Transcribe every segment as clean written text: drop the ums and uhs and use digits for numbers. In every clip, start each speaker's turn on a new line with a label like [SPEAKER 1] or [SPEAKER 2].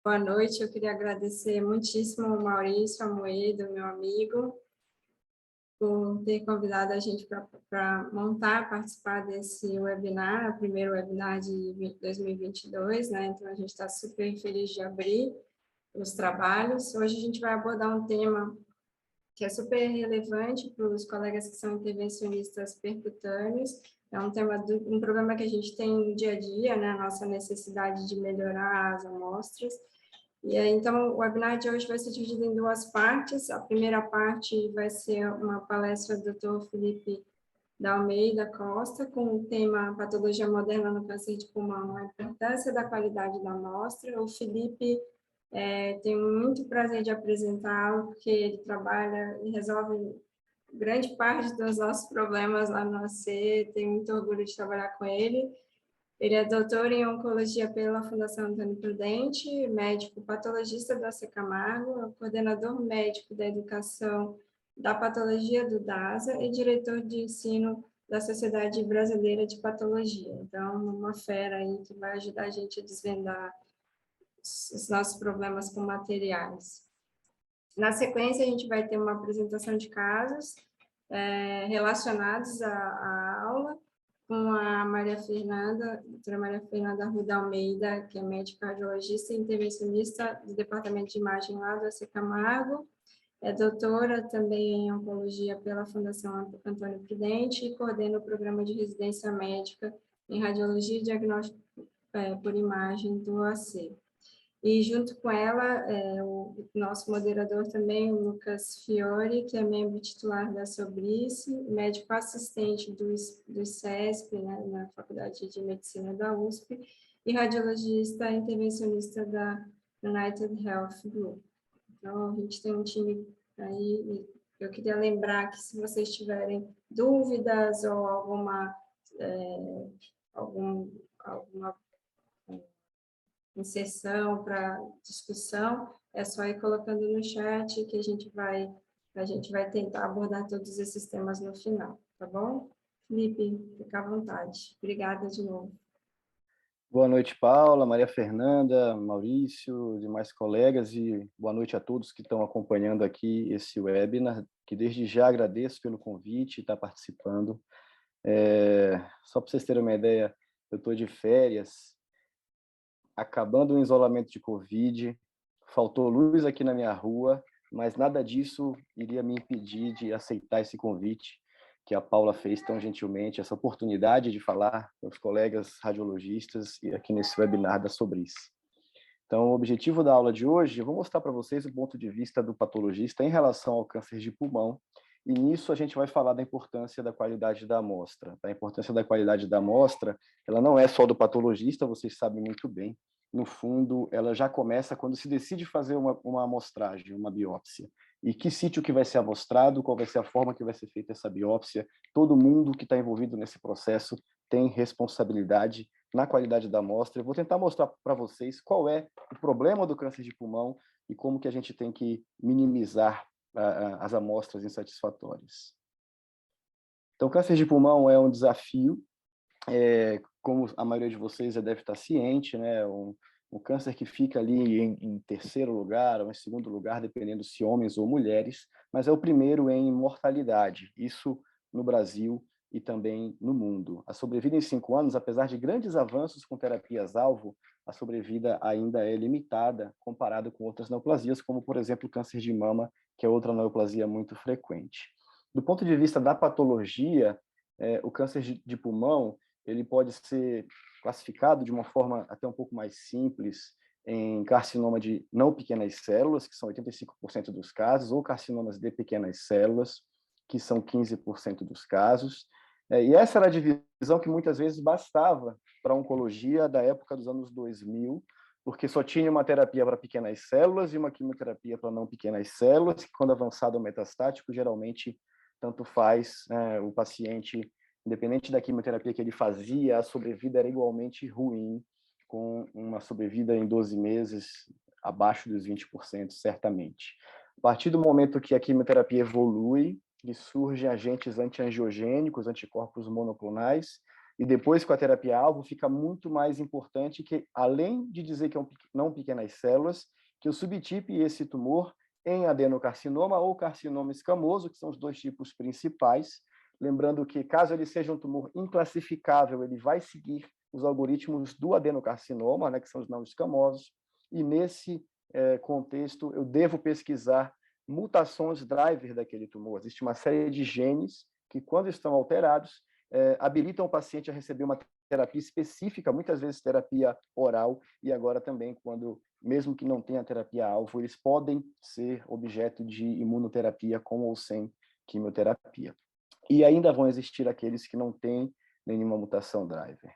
[SPEAKER 1] Boa noite. Eu queria agradecer muitíssimo ao Maurício Amoedo, meu amigo, por ter convidado a gente para participar desse webinar, o primeiro webinar de 2022, né? Então, a gente está super feliz de abrir os trabalhos. Hoje a gente vai abordar um tema que é super relevante para os colegas que são intervencionistas percutâneos. É um tema um problema que a gente tem no dia a dia, né? A nossa necessidade de melhorar as amostras. E aí, então, o webinar de hoje vai ser dividido em duas partes. A primeira parte vai ser uma palestra do Dr. Felipe da Almeida Costa, com o tema Patologia Moderna no Câncer de Pulmão, a importância da qualidade da amostra. O Felipe tenho muito prazer de apresentá-lo, porque ele trabalha e resolve grande parte dos nossos problemas lá no AC. Tenho muito orgulho de trabalhar com ele. Ele é doutor em oncologia pela Fundação Antônio Prudente, médico patologista da AC Camargo, coordenador médico da educação da patologia do DASA e diretor de ensino da Sociedade Brasileira de Patologia. Então, uma fera aí que vai ajudar a gente a desvendar os nossos problemas com materiais. Na sequência, a gente vai ter uma apresentação de casos relacionados à aula, com a doutora Maria Fernanda Arruda Almeida, que é médica radiologista e intervencionista do Departamento de Imagem lá do AC Camargo, é doutora também em oncologia pela Fundação Antônio Prudente e coordena o programa de residência médica em radiologia e diagnóstico por imagem do AC. E junto com ela, o nosso moderador também, o Lucas Fiore, que é membro titular da Sobrice, médico assistente do CESP, né, na Faculdade de Medicina da USP, e radiologista intervencionista da United Health Group. Então, a gente tem um time aí, e eu queria lembrar que se vocês tiverem dúvidas ou alguma inserção para discussão, é só ir colocando no chat que a gente vai tentar abordar todos esses temas no final, tá bom? Felipe, fica à vontade. Obrigada de novo.
[SPEAKER 2] Boa noite, Paula, Maria Fernanda, Maurício, demais colegas, e boa noite a todos que estão acompanhando aqui esse webinar, que desde já agradeço pelo convite e estar participando. Só para vocês terem uma ideia, eu estou de férias, acabando o isolamento de Covid, faltou luz aqui na minha rua, mas nada disso iria me impedir de aceitar esse convite que a Paula fez tão gentilmente, essa oportunidade de falar com os colegas radiologistas e aqui nesse webinar da Sobrice. Então, o objetivo da aula de hoje, eu vou mostrar para vocês o ponto de vista do patologista em relação ao câncer de pulmão, e nisso a gente vai falar da importância da qualidade da amostra. A importância da qualidade da amostra, ela não é só do patologista, vocês sabem muito bem. No fundo, ela já começa quando se decide fazer uma amostragem, uma biópsia. E que sítio que vai ser amostrado, qual vai ser a forma que vai ser feita essa biópsia. Todo mundo que está envolvido nesse processo tem responsabilidade na qualidade da amostra. Eu vou tentar mostrar para vocês qual é o problema do câncer de pulmão e como que a gente tem que minimizar as amostras insatisfatórias. Então, câncer de pulmão é um desafio, como a maioria de vocês já deve estar ciente, né? Um câncer que fica ali em terceiro lugar ou em segundo lugar, dependendo se homens ou mulheres, mas é o primeiro em mortalidade, isso no Brasil e também no mundo. A sobrevida em 5 anos, apesar de grandes avanços com terapias-alvo, a sobrevida ainda é limitada comparado com outras neoplasias, como, por exemplo, o câncer de mama, que é outra neoplasia muito frequente. Do ponto de vista da patologia, o câncer de pulmão ele pode ser classificado de uma forma até um pouco mais simples em carcinoma de não pequenas células, que são 85% dos casos, ou carcinomas de pequenas células, que são 15% dos casos. E essa era a divisão que muitas vezes bastava para a oncologia da época dos anos 2000, porque só tinha uma terapia para pequenas células e uma quimioterapia para não pequenas células, que quando avançado ao metastático, geralmente tanto faz o paciente, independente da quimioterapia que ele fazia, a sobrevida era igualmente ruim, com uma sobrevida em 12 meses abaixo dos 20%, certamente. A partir do momento que a quimioterapia evolui, e surgem agentes antiangiogênicos, anticorpos monoclonais, e depois com a terapia-alvo, fica muito mais importante que, além de dizer que não pequenas células, que o subtipo e esse tumor em adenocarcinoma ou carcinoma escamoso, que são os dois tipos principais, lembrando que, caso ele seja um tumor inclassificável, ele vai seguir os algoritmos do adenocarcinoma, né, que são os não escamosos, e nesse contexto eu devo pesquisar mutações driver daquele tumor. Existe uma série de genes que, quando estão alterados, habilitam o paciente a receber uma terapia específica, muitas vezes terapia oral, e agora também, quando, mesmo que não tenha terapia-alvo, eles podem ser objeto de imunoterapia com ou sem quimioterapia. E ainda vão existir aqueles que não têm nenhuma mutação driver.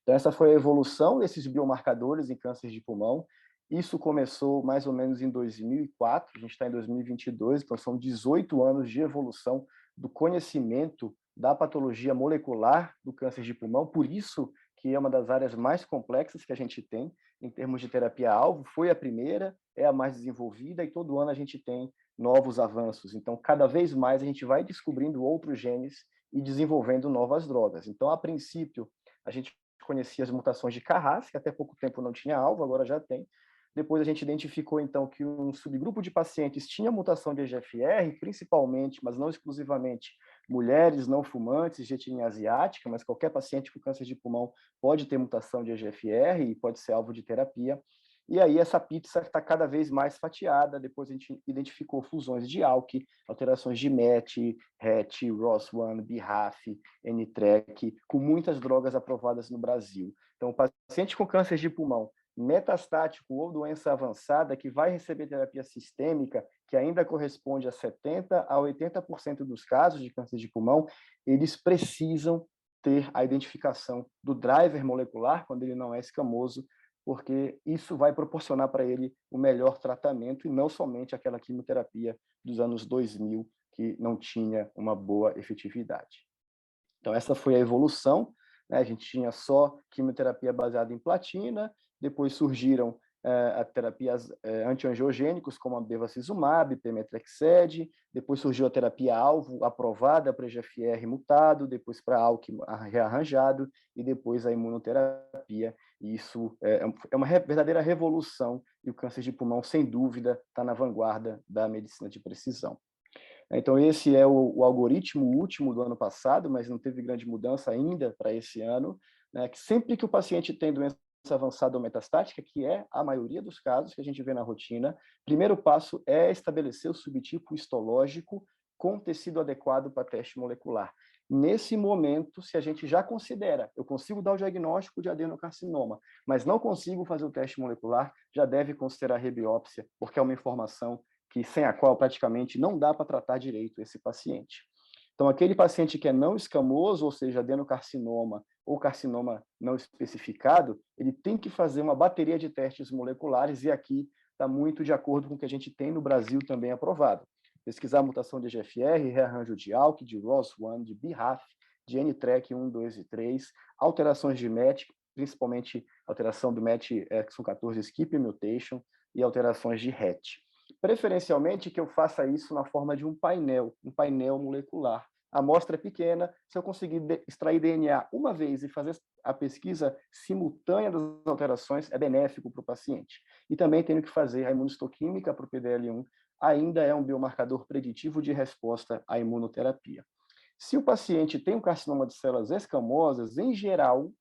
[SPEAKER 2] Então, essa foi a evolução desses biomarcadores em câncer de pulmão. Isso começou mais ou menos em 2004, a gente está em 2022, então são 18 anos de evolução do conhecimento da patologia molecular do câncer de pulmão, por isso que é uma das áreas mais complexas que a gente tem em termos de terapia-alvo, foi a primeira, é a mais desenvolvida e todo ano a gente tem novos avanços. Então, cada vez mais a gente vai descobrindo outros genes e desenvolvendo novas drogas. Então, a princípio, a gente conhecia as mutações de Carras, que até pouco tempo não tinha alvo, agora já tem. Depois a gente identificou, então, que um subgrupo de pacientes tinha mutação de EGFR, principalmente, mas não exclusivamente, mulheres não fumantes de etnia asiática, mas qualquer paciente com câncer de pulmão pode ter mutação de EGFR e pode ser alvo de terapia. E aí essa pizza está cada vez mais fatiada. Depois a gente identificou fusões de ALK, alterações de MET, RET, ROS1, BRAF, NTRK, com muitas drogas aprovadas no Brasil. Então, o paciente com câncer de pulmão metastático ou doença avançada que vai receber terapia sistêmica, que ainda corresponde a 70% a 80% dos casos de câncer de pulmão, eles precisam ter a identificação do driver molecular, quando ele não é escamoso, porque isso vai proporcionar para ele o melhor tratamento e não somente aquela quimioterapia dos anos 2000, que não tinha uma boa efetividade. Então, essa foi a evolução, né? A gente tinha só quimioterapia baseada em platina, depois surgiram as terapias antiangiogênicos, como a bevacizumab, pemetrexed, depois surgiu a terapia-alvo aprovada para EGFR mutado, depois para ALK rearranjado, e depois a imunoterapia. E isso é uma verdadeira revolução, e o câncer de pulmão, sem dúvida, está na vanguarda da medicina de precisão. Então, esse é o algoritmo último do ano passado, mas não teve grande mudança ainda para esse ano, né? Que sempre que o paciente tem doença avançada ou metastática, que é a maioria dos casos que a gente vê na rotina, o primeiro passo é estabelecer o subtipo histológico com tecido adequado para teste molecular. Nesse momento, se a gente já considera, eu consigo dar o diagnóstico de adenocarcinoma, mas não consigo fazer o teste molecular, já deve considerar a rebiópsia, porque é uma informação que sem a qual praticamente não dá para tratar direito esse paciente. Então, aquele paciente que é não escamoso, ou seja, adenocarcinoma ou carcinoma não especificado, ele tem que fazer uma bateria de testes moleculares, e aqui está muito de acordo com o que a gente tem no Brasil também aprovado. Pesquisar a mutação de EGFR, rearranjo de ALK, de ROS1, de BRAF, de NTRK 1, 2 e 3, alterações de MET, principalmente alteração do MET exon 14 skip mutation e alterações de RET. Preferencialmente que eu faça isso na forma de um painel molecular. A amostra é pequena, se eu conseguir extrair DNA uma vez e fazer a pesquisa simultânea das alterações, é benéfico para o paciente. E também tenho que fazer a imunistoquímica para o PDL1, ainda é um biomarcador preditivo de resposta à imunoterapia. Se o paciente tem um carcinoma de células escamosas, em geral,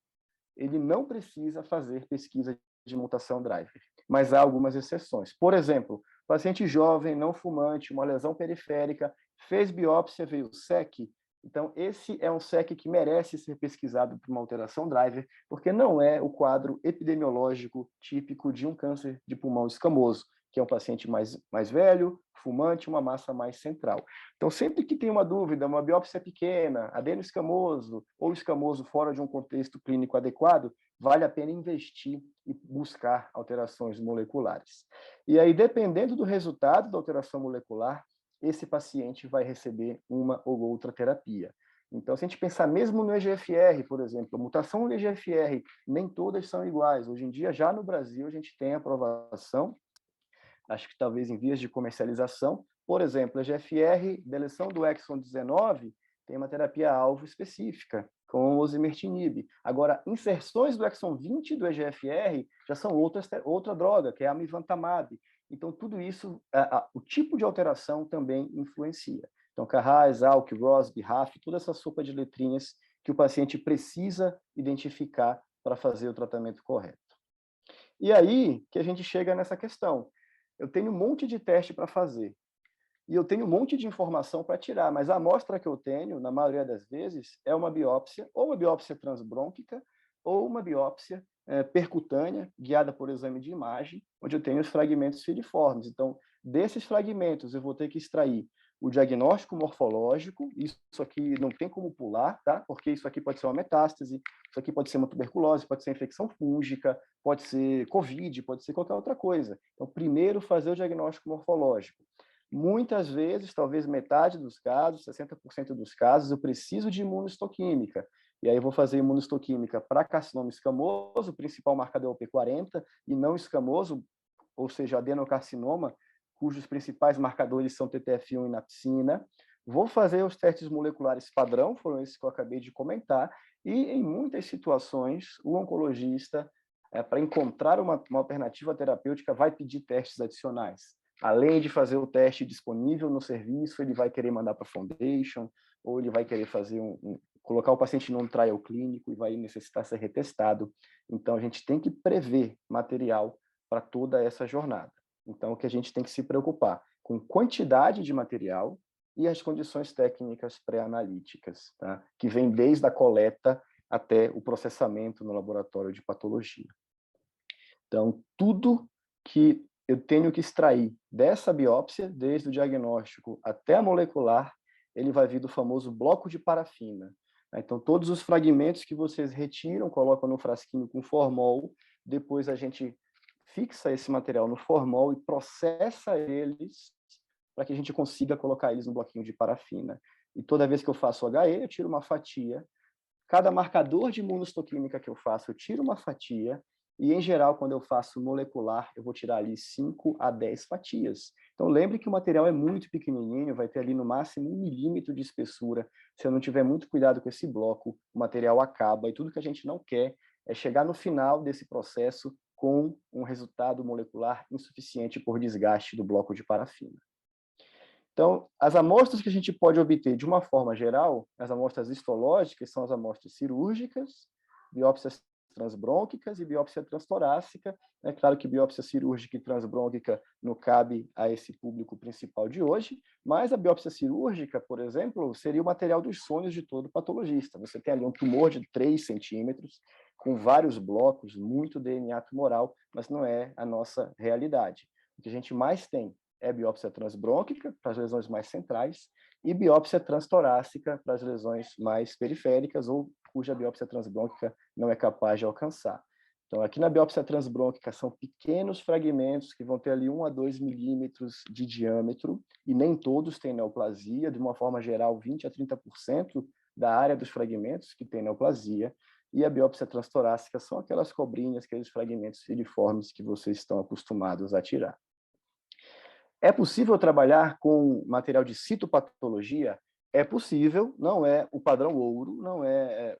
[SPEAKER 2] ele não precisa fazer pesquisa de mutação driver, mas há algumas exceções. Por exemplo, paciente jovem, não fumante, uma lesão periférica, fez biópsia, veio SEC, então esse é um SEC que merece ser pesquisado por uma alteração driver, porque não é o quadro epidemiológico típico de um câncer de pulmão escamoso, que é um paciente mais velho, fumante, uma massa mais central. Então, sempre que tem uma dúvida, uma biópsia pequena, adeno escamoso ou escamoso fora de um contexto clínico adequado, vale a pena investir e buscar alterações moleculares. E aí, dependendo do resultado da alteração molecular, esse paciente vai receber uma ou outra terapia. Então, se a gente pensar mesmo no EGFR, por exemplo, a mutação no EGFR, nem todas são iguais. Hoje em dia, já no Brasil, a gente tem aprovação, acho que talvez em vias de comercialização. Por exemplo, a EGFR, deleção do exon 19, tem uma terapia-alvo específica, com osimertinib. Agora, inserções do exon 20 do EGFR já são outra droga, que é a amivantamab. Então, tudo isso, o tipo de alteração também influencia. Então, Carras, ALK, ROS, BRAF, toda essa sopa de letrinhas que o paciente precisa identificar para fazer o tratamento correto. E aí que a gente chega nessa questão. Eu tenho um monte de teste para fazer. E eu tenho um monte de informação para tirar, mas a amostra que eu tenho, na maioria das vezes, é uma biópsia, ou uma biópsia transbrônquica, ou uma biópsia percutânea, guiada por exame de imagem, onde eu tenho os fragmentos filiformes. Então, desses fragmentos, eu vou ter que extrair o diagnóstico morfológico, isso aqui não tem como pular, tá? Porque isso aqui pode ser uma metástase, isso aqui pode ser uma tuberculose, pode ser infecção fúngica, pode ser COVID, pode ser qualquer outra coisa. Então, primeiro, fazer o diagnóstico morfológico. Muitas vezes, talvez metade dos casos, 60% dos casos, eu preciso de imunohistoquímica. E aí eu vou fazer imunohistoquímica para carcinoma escamoso, o principal marcador é o P40, e não escamoso, ou seja, adenocarcinoma, cujos principais marcadores são TTF1 e napsina. Vou fazer os testes moleculares padrão, foram esses que eu acabei de comentar, e em muitas situações, o oncologista, para encontrar uma alternativa terapêutica, vai pedir testes adicionais. Além de fazer o teste disponível no serviço, ele vai querer mandar para a Foundation, ou ele vai querer fazer colocar o paciente num trial clínico e vai necessitar ser retestado. Então, a gente tem que prever material para toda essa jornada. Então, o que a gente tem que se preocupar com quantidade de material e as condições técnicas pré-analíticas, tá? Que vem desde a coleta até o processamento no laboratório de patologia. Então, tudo que eu tenho que extrair dessa biópsia, desde o diagnóstico até a molecular, ele vai vir do famoso bloco de parafina. Então, todos os fragmentos que vocês retiram, colocam no frasquinho com formol, depois a gente fixa esse material no formol e processa eles para que a gente consiga colocar eles no bloquinho de parafina. E toda vez que eu faço HE, eu tiro uma fatia. Cada marcador de imunohistoquímica que eu faço, eu tiro uma fatia. E, em geral, quando eu faço molecular, eu vou tirar ali 5 a 10 fatias. Então, lembre que o material é muito pequenininho, vai ter ali no máximo 1 milímetro de espessura. Se eu não tiver muito cuidado com esse bloco, o material acaba. E tudo que a gente não quer é chegar no final desse processo com um resultado molecular insuficiente por desgaste do bloco de parafina. Então, as amostras que a gente pode obter de uma forma geral, as amostras histológicas são as amostras cirúrgicas, biópsias transbrônquicas e biópsia transtorácica. É claro que biópsia cirúrgica e transbrônquica não cabe a esse público principal de hoje, mas a biópsia cirúrgica, por exemplo, seria o material dos sonhos de todo patologista. Você tem ali um tumor de 3 centímetros, com vários blocos, muito DNA tumoral, mas não é a nossa realidade. O que a gente mais tem é biópsia transbrônquica, para as lesões mais centrais, e biópsia transtorácica, para as lesões mais periféricas, ou cuja biópsia transbrônquica não é capaz de alcançar. Então, aqui na biópsia transbrônquica, são pequenos fragmentos que vão ter ali 1 a 2 milímetros de diâmetro, e nem todos têm neoplasia, de uma forma geral, 20 a 30% da área dos fragmentos que tem neoplasia, e a biópsia transtorácica são aquelas cobrinhas, aqueles fragmentos filiformes que vocês estão acostumados a tirar. É possível trabalhar com material de citopatologia? É possível, não é o padrão ouro, não é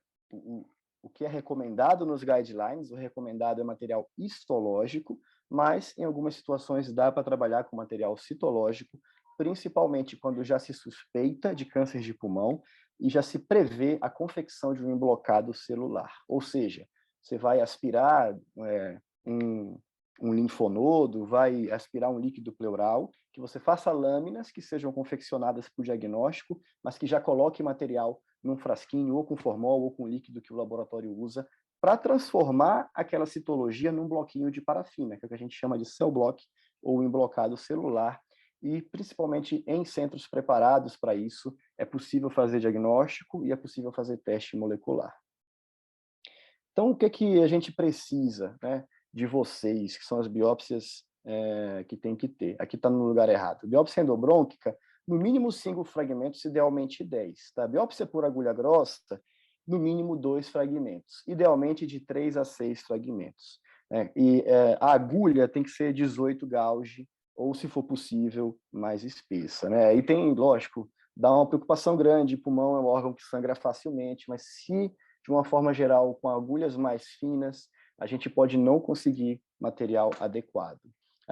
[SPEAKER 2] o que é recomendado nos guidelines, o recomendado é material histológico, mas em algumas situações dá para trabalhar com material citológico, principalmente quando já se suspeita de câncer de pulmão e já se prevê a confecção de um emblocado celular. Ou seja, você vai aspirar um linfonodo, vai aspirar um líquido pleural, que você faça lâminas que sejam confeccionadas por diagnóstico, mas que já coloque material num frasquinho, ou com formol, ou com líquido que o laboratório usa, para transformar aquela citologia num bloquinho de parafina, que é o que a gente chama de cell block, ou emblocado celular, e principalmente em centros preparados para isso, é possível fazer diagnóstico e é possível fazer teste molecular. Então, o que a gente precisa, né, de vocês, que são as biópsias que tem que ter? Aqui está no lugar errado. Biópsia endobrônquica, no mínimo 5 fragmentos, idealmente 10. Tá? Biópsia por agulha grossa, no mínimo 2 fragmentos. Idealmente de 3 a 6 fragmentos. A agulha tem que ser 18 gauge, ou, se for possível, mais espessa. Né? E tem, lógico, dá uma preocupação grande. O pulmão é um órgão que sangra facilmente, mas se, de uma forma geral, com agulhas mais finas, a gente pode não conseguir material adequado.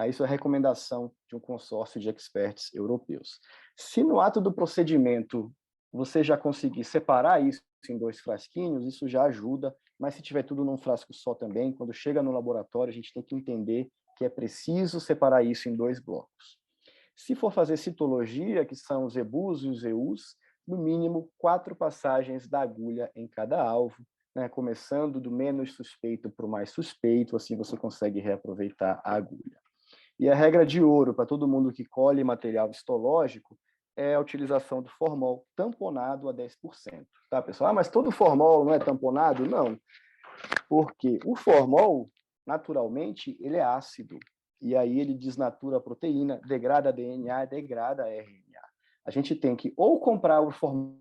[SPEAKER 2] Isso é a recomendação de um consórcio de experts europeus. Se no ato do procedimento você já conseguir separar isso em 2 frasquinhos, isso já ajuda, mas se tiver tudo num frasco só também, quando chega no laboratório, a gente tem que entender que é preciso separar isso em 2 blocos. Se for fazer citologia, que são os EBUs e os EUs, no mínimo 4 passagens da agulha em cada alvo, né? Começando do menos suspeito para o mais suspeito, assim você consegue reaproveitar a agulha. E a regra de ouro para todo mundo que colhe material histológico é a utilização do formol tamponado a 10%. Tá, pessoal? Mas todo formol não é tamponado? Não, porque o formol, naturalmente, ele é ácido. E aí ele desnatura a proteína, degrada DNA, degrada RNA. A gente tem que ou comprar o formol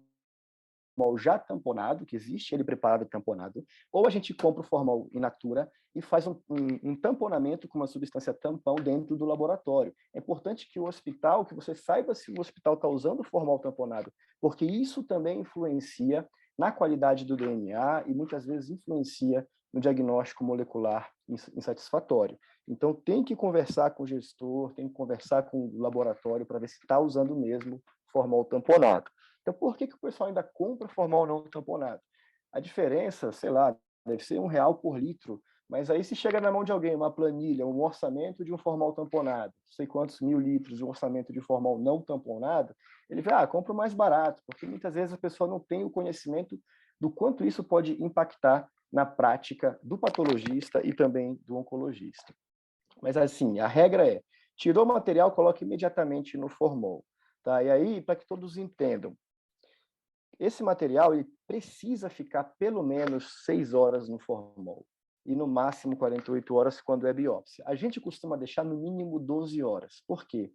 [SPEAKER 2] já tamponado, que existe, ele preparado tamponado, ou a gente compra o formol in natura e faz um tamponamento com uma substância tampão dentro do laboratório. É importante que o hospital, que você saiba se o hospital está usando o formol tamponado, porque isso também influencia na qualidade do DNA e muitas vezes influencia no diagnóstico molecular insatisfatório. Então, tem que conversar com o gestor, tem que conversar com o laboratório para ver se está usando mesmo formol tamponado. Então, por que o pessoal ainda compra formol não tamponado? A diferença, sei lá, deve ser R$ 1 por litro, mas aí se chega na mão de alguém uma planilha, um orçamento de um formol tamponado, não sei quantos mil litros de um orçamento de formol não tamponado, ele vai, compra o mais barato, porque muitas vezes a pessoa não tem o conhecimento do quanto isso pode impactar na prática do patologista e também do oncologista. Mas assim, a regra é, tirou o material, coloque imediatamente no formol. Tá? E aí, para que todos entendam, esse material ele precisa ficar pelo menos 6 horas no formol e no máximo 48 horas quando é biópsia. A gente costuma deixar no mínimo 12 horas. Por quê?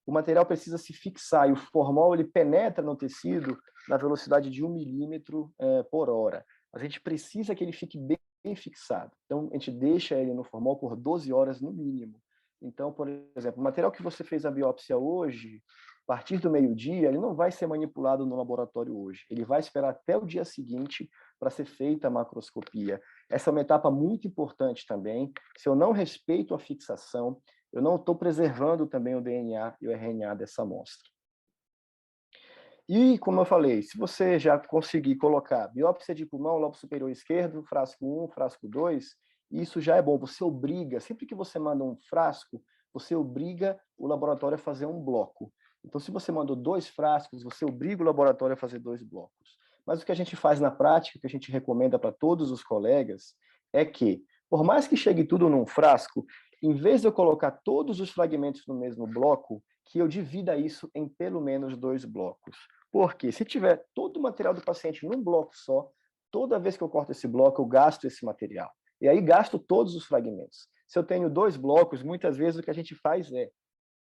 [SPEAKER 2] O material precisa se fixar e o formol ele penetra no tecido na velocidade de 1 milímetro por hora. A gente precisa que ele fique bem fixado. Então, a gente deixa ele no formol por 12 horas no mínimo. Então, por exemplo, o material que você fez a biópsia hoje, a partir do meio-dia, ele não vai ser manipulado no laboratório hoje. Ele vai esperar até o dia seguinte para ser feita a macroscopia. Essa é uma etapa muito importante também. Se eu não respeito a fixação, eu não estou preservando também o DNA e o RNA dessa amostra. E, como eu falei, se você já conseguir colocar biópsia de pulmão, lobo superior esquerdo, frasco 1, frasco 2, isso já é bom. Você obriga, sempre que você manda um frasco, você obriga o laboratório a fazer um bloco. Então, se você mandou 2 frascos, você obriga o laboratório a fazer 2 blocos. Mas o que a gente faz na prática, que a gente recomenda para todos os colegas, é que, por mais que chegue tudo num frasco, em vez de eu colocar todos os fragmentos no mesmo bloco, que eu divida isso em pelo menos 2 blocos. Porque se tiver todo o material do paciente num bloco só, toda vez que eu corto esse bloco, eu gasto esse material. E aí gasto todos os fragmentos. Se eu tenho 2 blocos, muitas vezes o que a gente faz é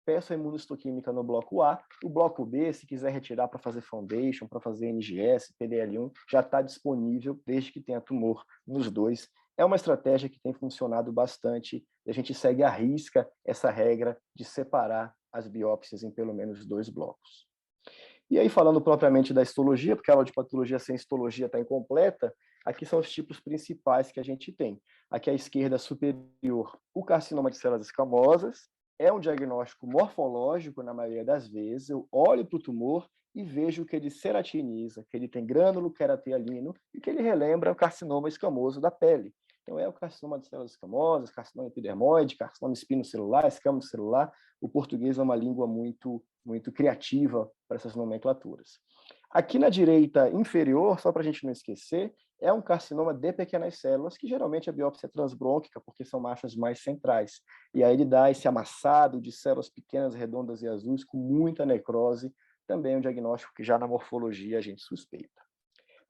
[SPEAKER 2] peço a imunohistoquímica no bloco A, o bloco B, se quiser retirar para fazer foundation, para fazer NGS, PDL1, já está disponível desde que tenha tumor nos 2. É uma estratégia que tem funcionado bastante e a gente segue à risca essa regra de separar as biópsias em pelo menos 2 blocos. E aí, falando propriamente da histologia, porque a aula de patologia sem histologia está incompleta, aqui são os tipos principais que a gente tem. Aqui à esquerda superior, o carcinoma de células escamosas, é um diagnóstico morfológico na maioria das vezes. Eu olho para o tumor e vejo que ele ceratiniza, que ele tem grânulo queratealino e que ele relembra o carcinoma escamoso da pele. Então, é o carcinoma de células escamosas, carcinoma epidermoide, carcinoma espinocelular, escamocelular. O português é uma língua muito criativa para essas nomenclaturas. Aqui na direita inferior, só para a gente não esquecer, é um carcinoma de pequenas células, que geralmente a biópsia é transbrônquica, porque são manchas mais centrais. E aí ele dá esse amassado de células pequenas, redondas e azuis, com muita necrose, também um diagnóstico que já na morfologia a gente suspeita.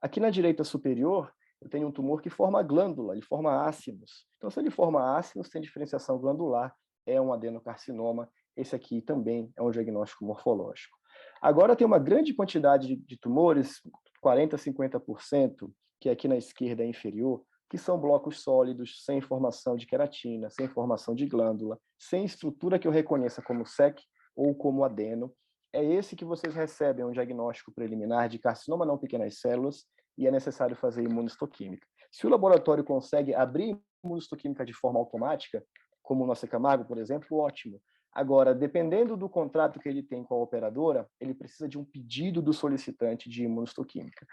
[SPEAKER 2] Aqui na direita superior, eu tenho um tumor que forma glândula, ele forma ácidos. Então, se ele forma ácidos, tem diferenciação glandular, é um adenocarcinoma. Esse aqui também é um diagnóstico morfológico. Agora, tem uma grande quantidade de tumores, 40%, 50%, que aqui na esquerda é inferior, que são blocos sólidos, sem formação de queratina, sem formação de glândula, sem estrutura que eu reconheça como SEC ou como adeno. é esse que vocês recebem um diagnóstico preliminar de carcinoma não pequenas células e é necessário fazer imunistoquímica. Se o laboratório consegue abrir imunistoquímica de forma automática, como o nosso Camargo, por exemplo, ótimo. Agora, dependendo do contrato que ele tem com a operadora, ele precisa de um pedido do solicitante de imunistoquímica.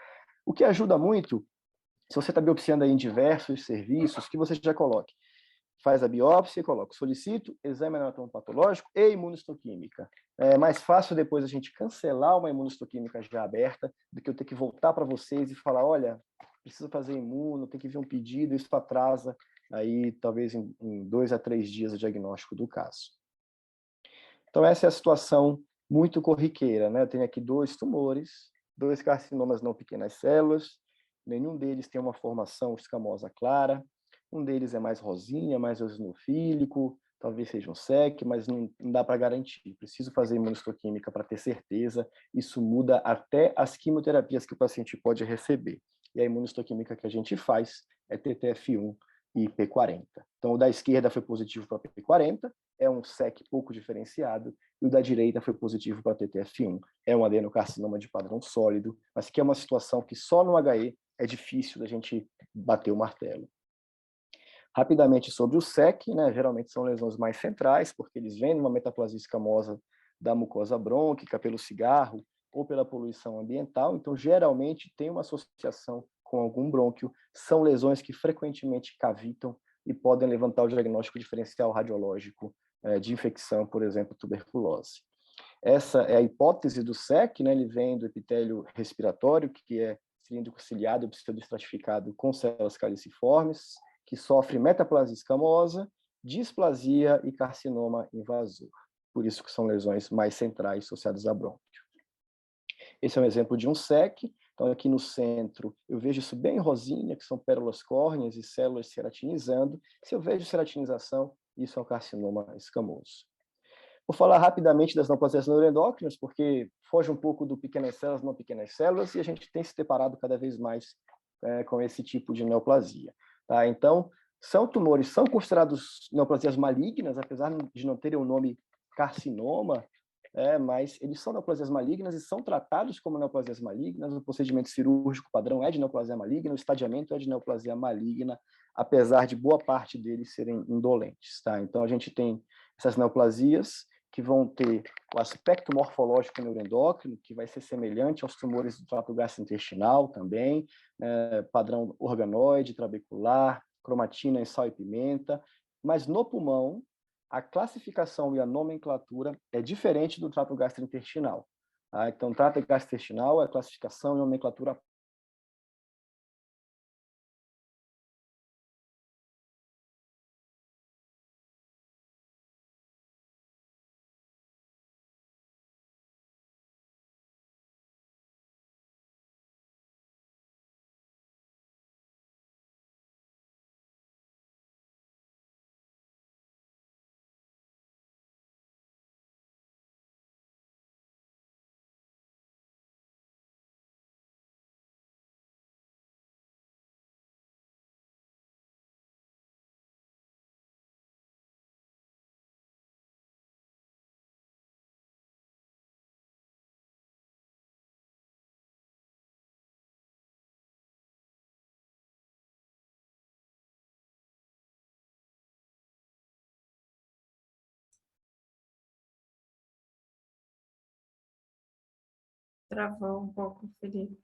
[SPEAKER 2] O que ajuda muito, se você está biopsiando aí em diversos serviços, que você já coloque. Faz a biópsia e coloca, solicito exame anatomopatológico e imunistoquímica. É mais fácil depois a gente cancelar uma imunistoquímica já aberta do que eu ter que voltar para vocês e falar, olha, precisa fazer imuno, tem que vir um pedido, isso atrasa aí talvez em 2 a 3 dias o diagnóstico do caso. Então essa é a situação muito corriqueira, né? Eu tenho aqui 2 tumores, 2 carcinomas não pequenas células, nenhum deles tem uma formação escamosa clara, um deles é mais rosinha, mais eosinofílico, talvez seja um SEC, mas não dá para garantir. Preciso fazer imunistoquímica para ter certeza. Isso muda até as quimioterapias que o paciente pode receber. E a imunistoquímica que a gente faz é TTF1 e P40. Então, o da esquerda foi positivo para P40, é um SEC pouco diferenciado, e o da direita foi positivo para TTF1. É um adenocarcinoma de padrão sólido, mas que é uma situação que só no HE é difícil da gente bater o martelo. Rapidamente sobre o SEC, né, geralmente são lesões mais centrais, porque eles vêm numa metaplasia escamosa da mucosa brônquica pelo cigarro ou pela poluição ambiental, então geralmente tem uma associação com algum brônquio, são lesões que frequentemente cavitam e podem levantar o diagnóstico diferencial radiológico de infecção, por exemplo, tuberculose. Essa é a hipótese do SEC, né, ele vem do epitélio respiratório, que é cilíndrico ciliado ou pseudoestratificado com células caliciformes, que sofre metaplasia escamosa, displasia e carcinoma invasor. Por isso que são lesões mais centrais associadas a brônquio. Esse é um exemplo de um SEC. Então, aqui no centro, eu vejo isso bem rosinha, que são pérolas córneas e células ceratinizando. Se eu vejo ceratinização, isso é um carcinoma escamoso. Vou falar rapidamente das neoplasias neuroendócrinas, porque foge um pouco do pequenas células, não pequenas células, e a gente tem se deparado cada vez mais com esse tipo de neoplasia. Tá? Então, são tumores, são considerados neoplasias malignas, apesar de não terem o nome carcinoma, mas eles são neoplasias malignas e são tratados como neoplasias malignas. O procedimento cirúrgico padrão é de neoplasia maligna, o estadiamento é de neoplasia maligna, apesar de boa parte deles serem indolentes. Tá? Então, a gente tem essas neoplasias que vão ter o aspecto morfológico neuroendócrino, que vai ser semelhante aos tumores do trato gastrointestinal também, padrão organoide, trabecular, cromatina em sal e pimenta, mas no pulmão, a classificação e a nomenclatura é diferente do trato gastrointestinal. Tá? Então, trato gastrointestinal é a classificação e nomenclatura.
[SPEAKER 1] Travou um pouco, Felipe.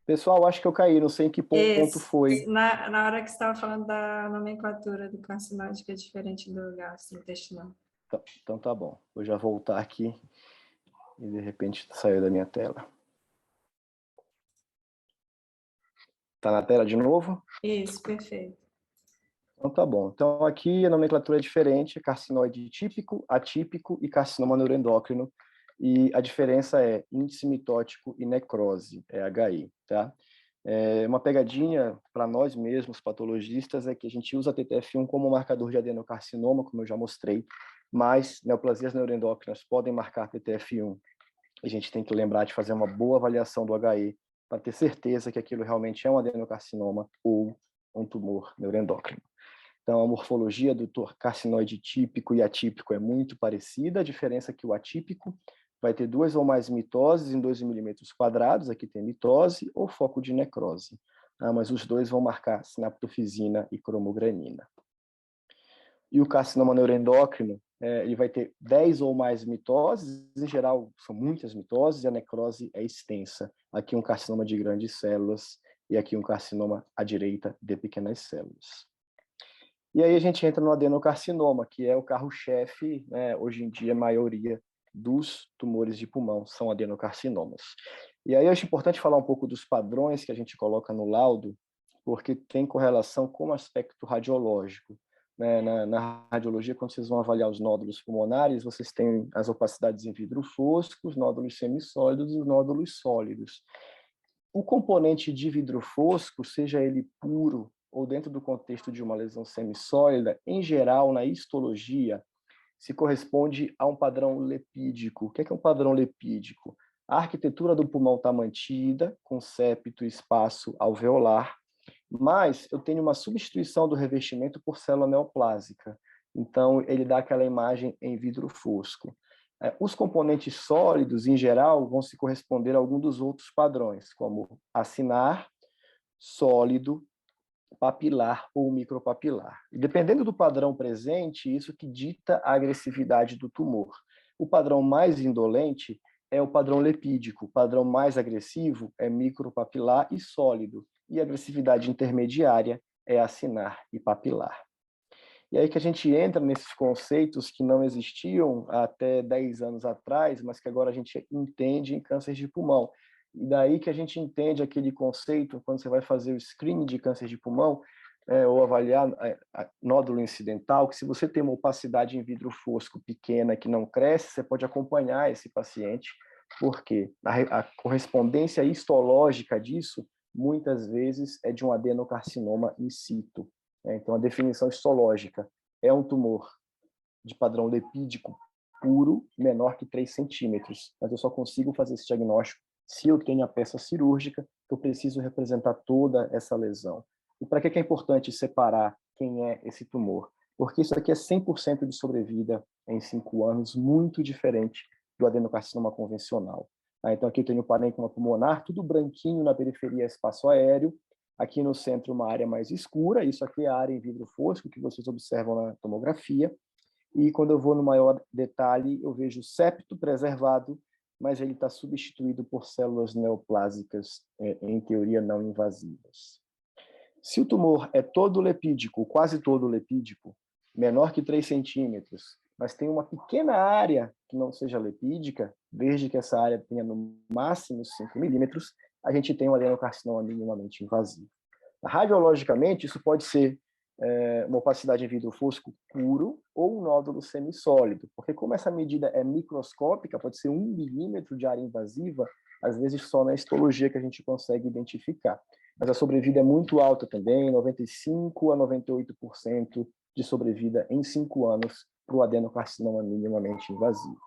[SPEAKER 2] Pessoal, acho que eu caí, não sei em que ponto foi.
[SPEAKER 1] Na hora que você estava falando da nomenclatura do carcinóide, que é diferente do gastrointestinal.
[SPEAKER 2] Então tá bom, vou já voltar aqui e de repente saiu da minha tela. Tá na tela de novo?
[SPEAKER 1] Isso, perfeito.
[SPEAKER 2] Então tá bom. Então aqui a nomenclatura é diferente, carcinoide típico, atípico e carcinoma neuroendócrino. E a diferença é índice mitótico e necrose, é HI, tá? Uma pegadinha para nós mesmos, patologistas, é que a gente usa a TTF1 como marcador de adenocarcinoma, como eu já mostrei, mas neoplasias neuroendócrinas podem marcar TTF1. A gente tem que lembrar de fazer uma boa avaliação do HI para ter certeza que aquilo realmente é um adenocarcinoma ou um tumor neuroendócrino. Então, a morfologia do carcinoide típico e atípico é muito parecida, a diferença é que o atípico vai ter 2 ou mais mitoses em 2 milímetros quadrados, aqui tem mitose, ou foco de necrose. Mas os dois vão marcar sinaptofisina e cromogranina. E o carcinoma neuroendócrino, ele vai ter 10 ou mais mitoses, em geral são muitas mitoses, e a necrose é extensa. Aqui um carcinoma de grandes células, e aqui um carcinoma à direita de pequenas células. E aí a gente entra no adenocarcinoma, que é o carro-chefe, né, hoje em dia a maioria dos tumores de pulmão são adenocarcinomas. E aí eu acho importante falar um pouco dos padrões que a gente coloca no laudo, porque tem correlação com o aspecto radiológico. Na radiologia, quando vocês vão avaliar os nódulos pulmonares, vocês têm as opacidades em vidro fosco, os nódulos semissólidos e os nódulos sólidos. O componente de vidro fosco, seja ele puro ou dentro do contexto de uma lesão semissólida, em geral, na histologia, se corresponde a um padrão lepídico. O que é um padrão lepídico? A arquitetura do pulmão está mantida, com septo e espaço alveolar, mas eu tenho uma substituição do revestimento por célula neoplásica. Então, ele dá aquela imagem em vidro fosco. Os componentes sólidos, em geral, vão se corresponder a algum dos outros padrões, como acinar, sólido, papilar ou micropapilar. E dependendo do padrão presente, isso que dita a agressividade do tumor. O padrão mais indolente é o padrão lepídico, o padrão mais agressivo é micropapilar e sólido, e a agressividade intermediária é acinar e papilar. E aí que a gente entra nesses conceitos que não existiam até 10 anos atrás, mas que agora a gente entende em câncer de pulmão. E daí que a gente entende aquele conceito, quando você vai fazer o screening de câncer de pulmão, ou avaliar nódulo incidental, que se você tem uma opacidade em vidro fosco pequena que não cresce, você pode acompanhar esse paciente, porque a correspondência histológica disso, muitas vezes, é de um adenocarcinoma in situ. Então, a definição histológica é um tumor de padrão lepídico puro, menor que 3 centímetros, mas eu só consigo fazer esse diagnóstico se eu tenho a peça cirúrgica, que eu preciso representar toda essa lesão. E para que é importante separar quem é esse tumor? Porque isso aqui é 100% de sobrevida em 5 anos, muito diferente do adenocarcinoma convencional. Então, aqui eu tenho o parênquima pulmonar, tudo branquinho na periferia espaço aéreo, aqui no centro uma área mais escura, isso aqui é a área em vidro fosco que vocês observam na tomografia, e quando eu vou no maior detalhe, eu vejo o septo preservado, mas ele está substituído por células neoplásicas, em teoria não invasivas. Se o tumor é todo lepídico, quase todo lepídico, menor que 3 centímetros, mas tem uma pequena área que não seja lepídica, desde que essa área tenha no máximo 5 milímetros, a gente tem um adenocarcinoma minimamente invasivo. Radiologicamente, isso pode ser uma opacidade em vidro fosco puro ou um nódulo semissólido, porque como essa medida é microscópica, pode ser 1 milímetro de área invasiva, às vezes só na histologia que a gente consegue identificar. Mas a sobrevida é muito alta também, 95% a 98% de sobrevida em 5 anos para o adenocarcinoma minimamente invasivo.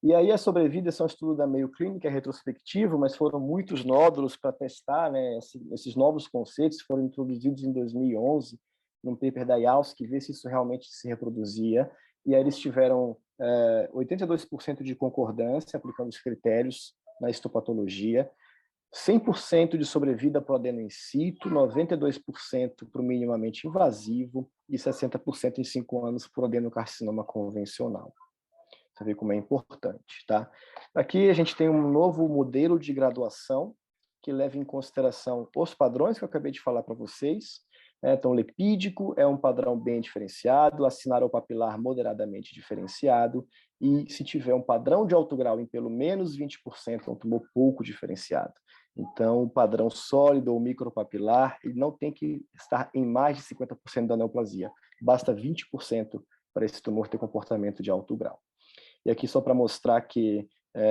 [SPEAKER 2] E aí a sobrevida é um estudo da Mayo Clinic, é retrospectivo, mas foram muitos nódulos para testar, né? Esses novos conceitos foram introduzidos em 2011, num paper da IALS, que vê se isso realmente se reproduzia, e aí eles tiveram 82% de concordância, aplicando os critérios na histopatologia, 100% de sobrevida para o adeno in situ, 92% para o minimamente invasivo e 60% em 5 anos para o adenocarcinoma convencional. Você vê como é importante, tá? Aqui a gente tem um novo modelo de graduação que leva em consideração os padrões que eu acabei de falar para vocês. Então, lepídico é um padrão bem diferenciado, acinar ou papilar moderadamente diferenciado, e se tiver um padrão de alto grau em pelo menos 20%, é um tumor pouco diferenciado. Então, o padrão sólido ou micropapilar, ele não tem que estar em mais de 50% da neoplasia. Basta 20% para esse tumor ter comportamento de alto grau. E aqui só para mostrar que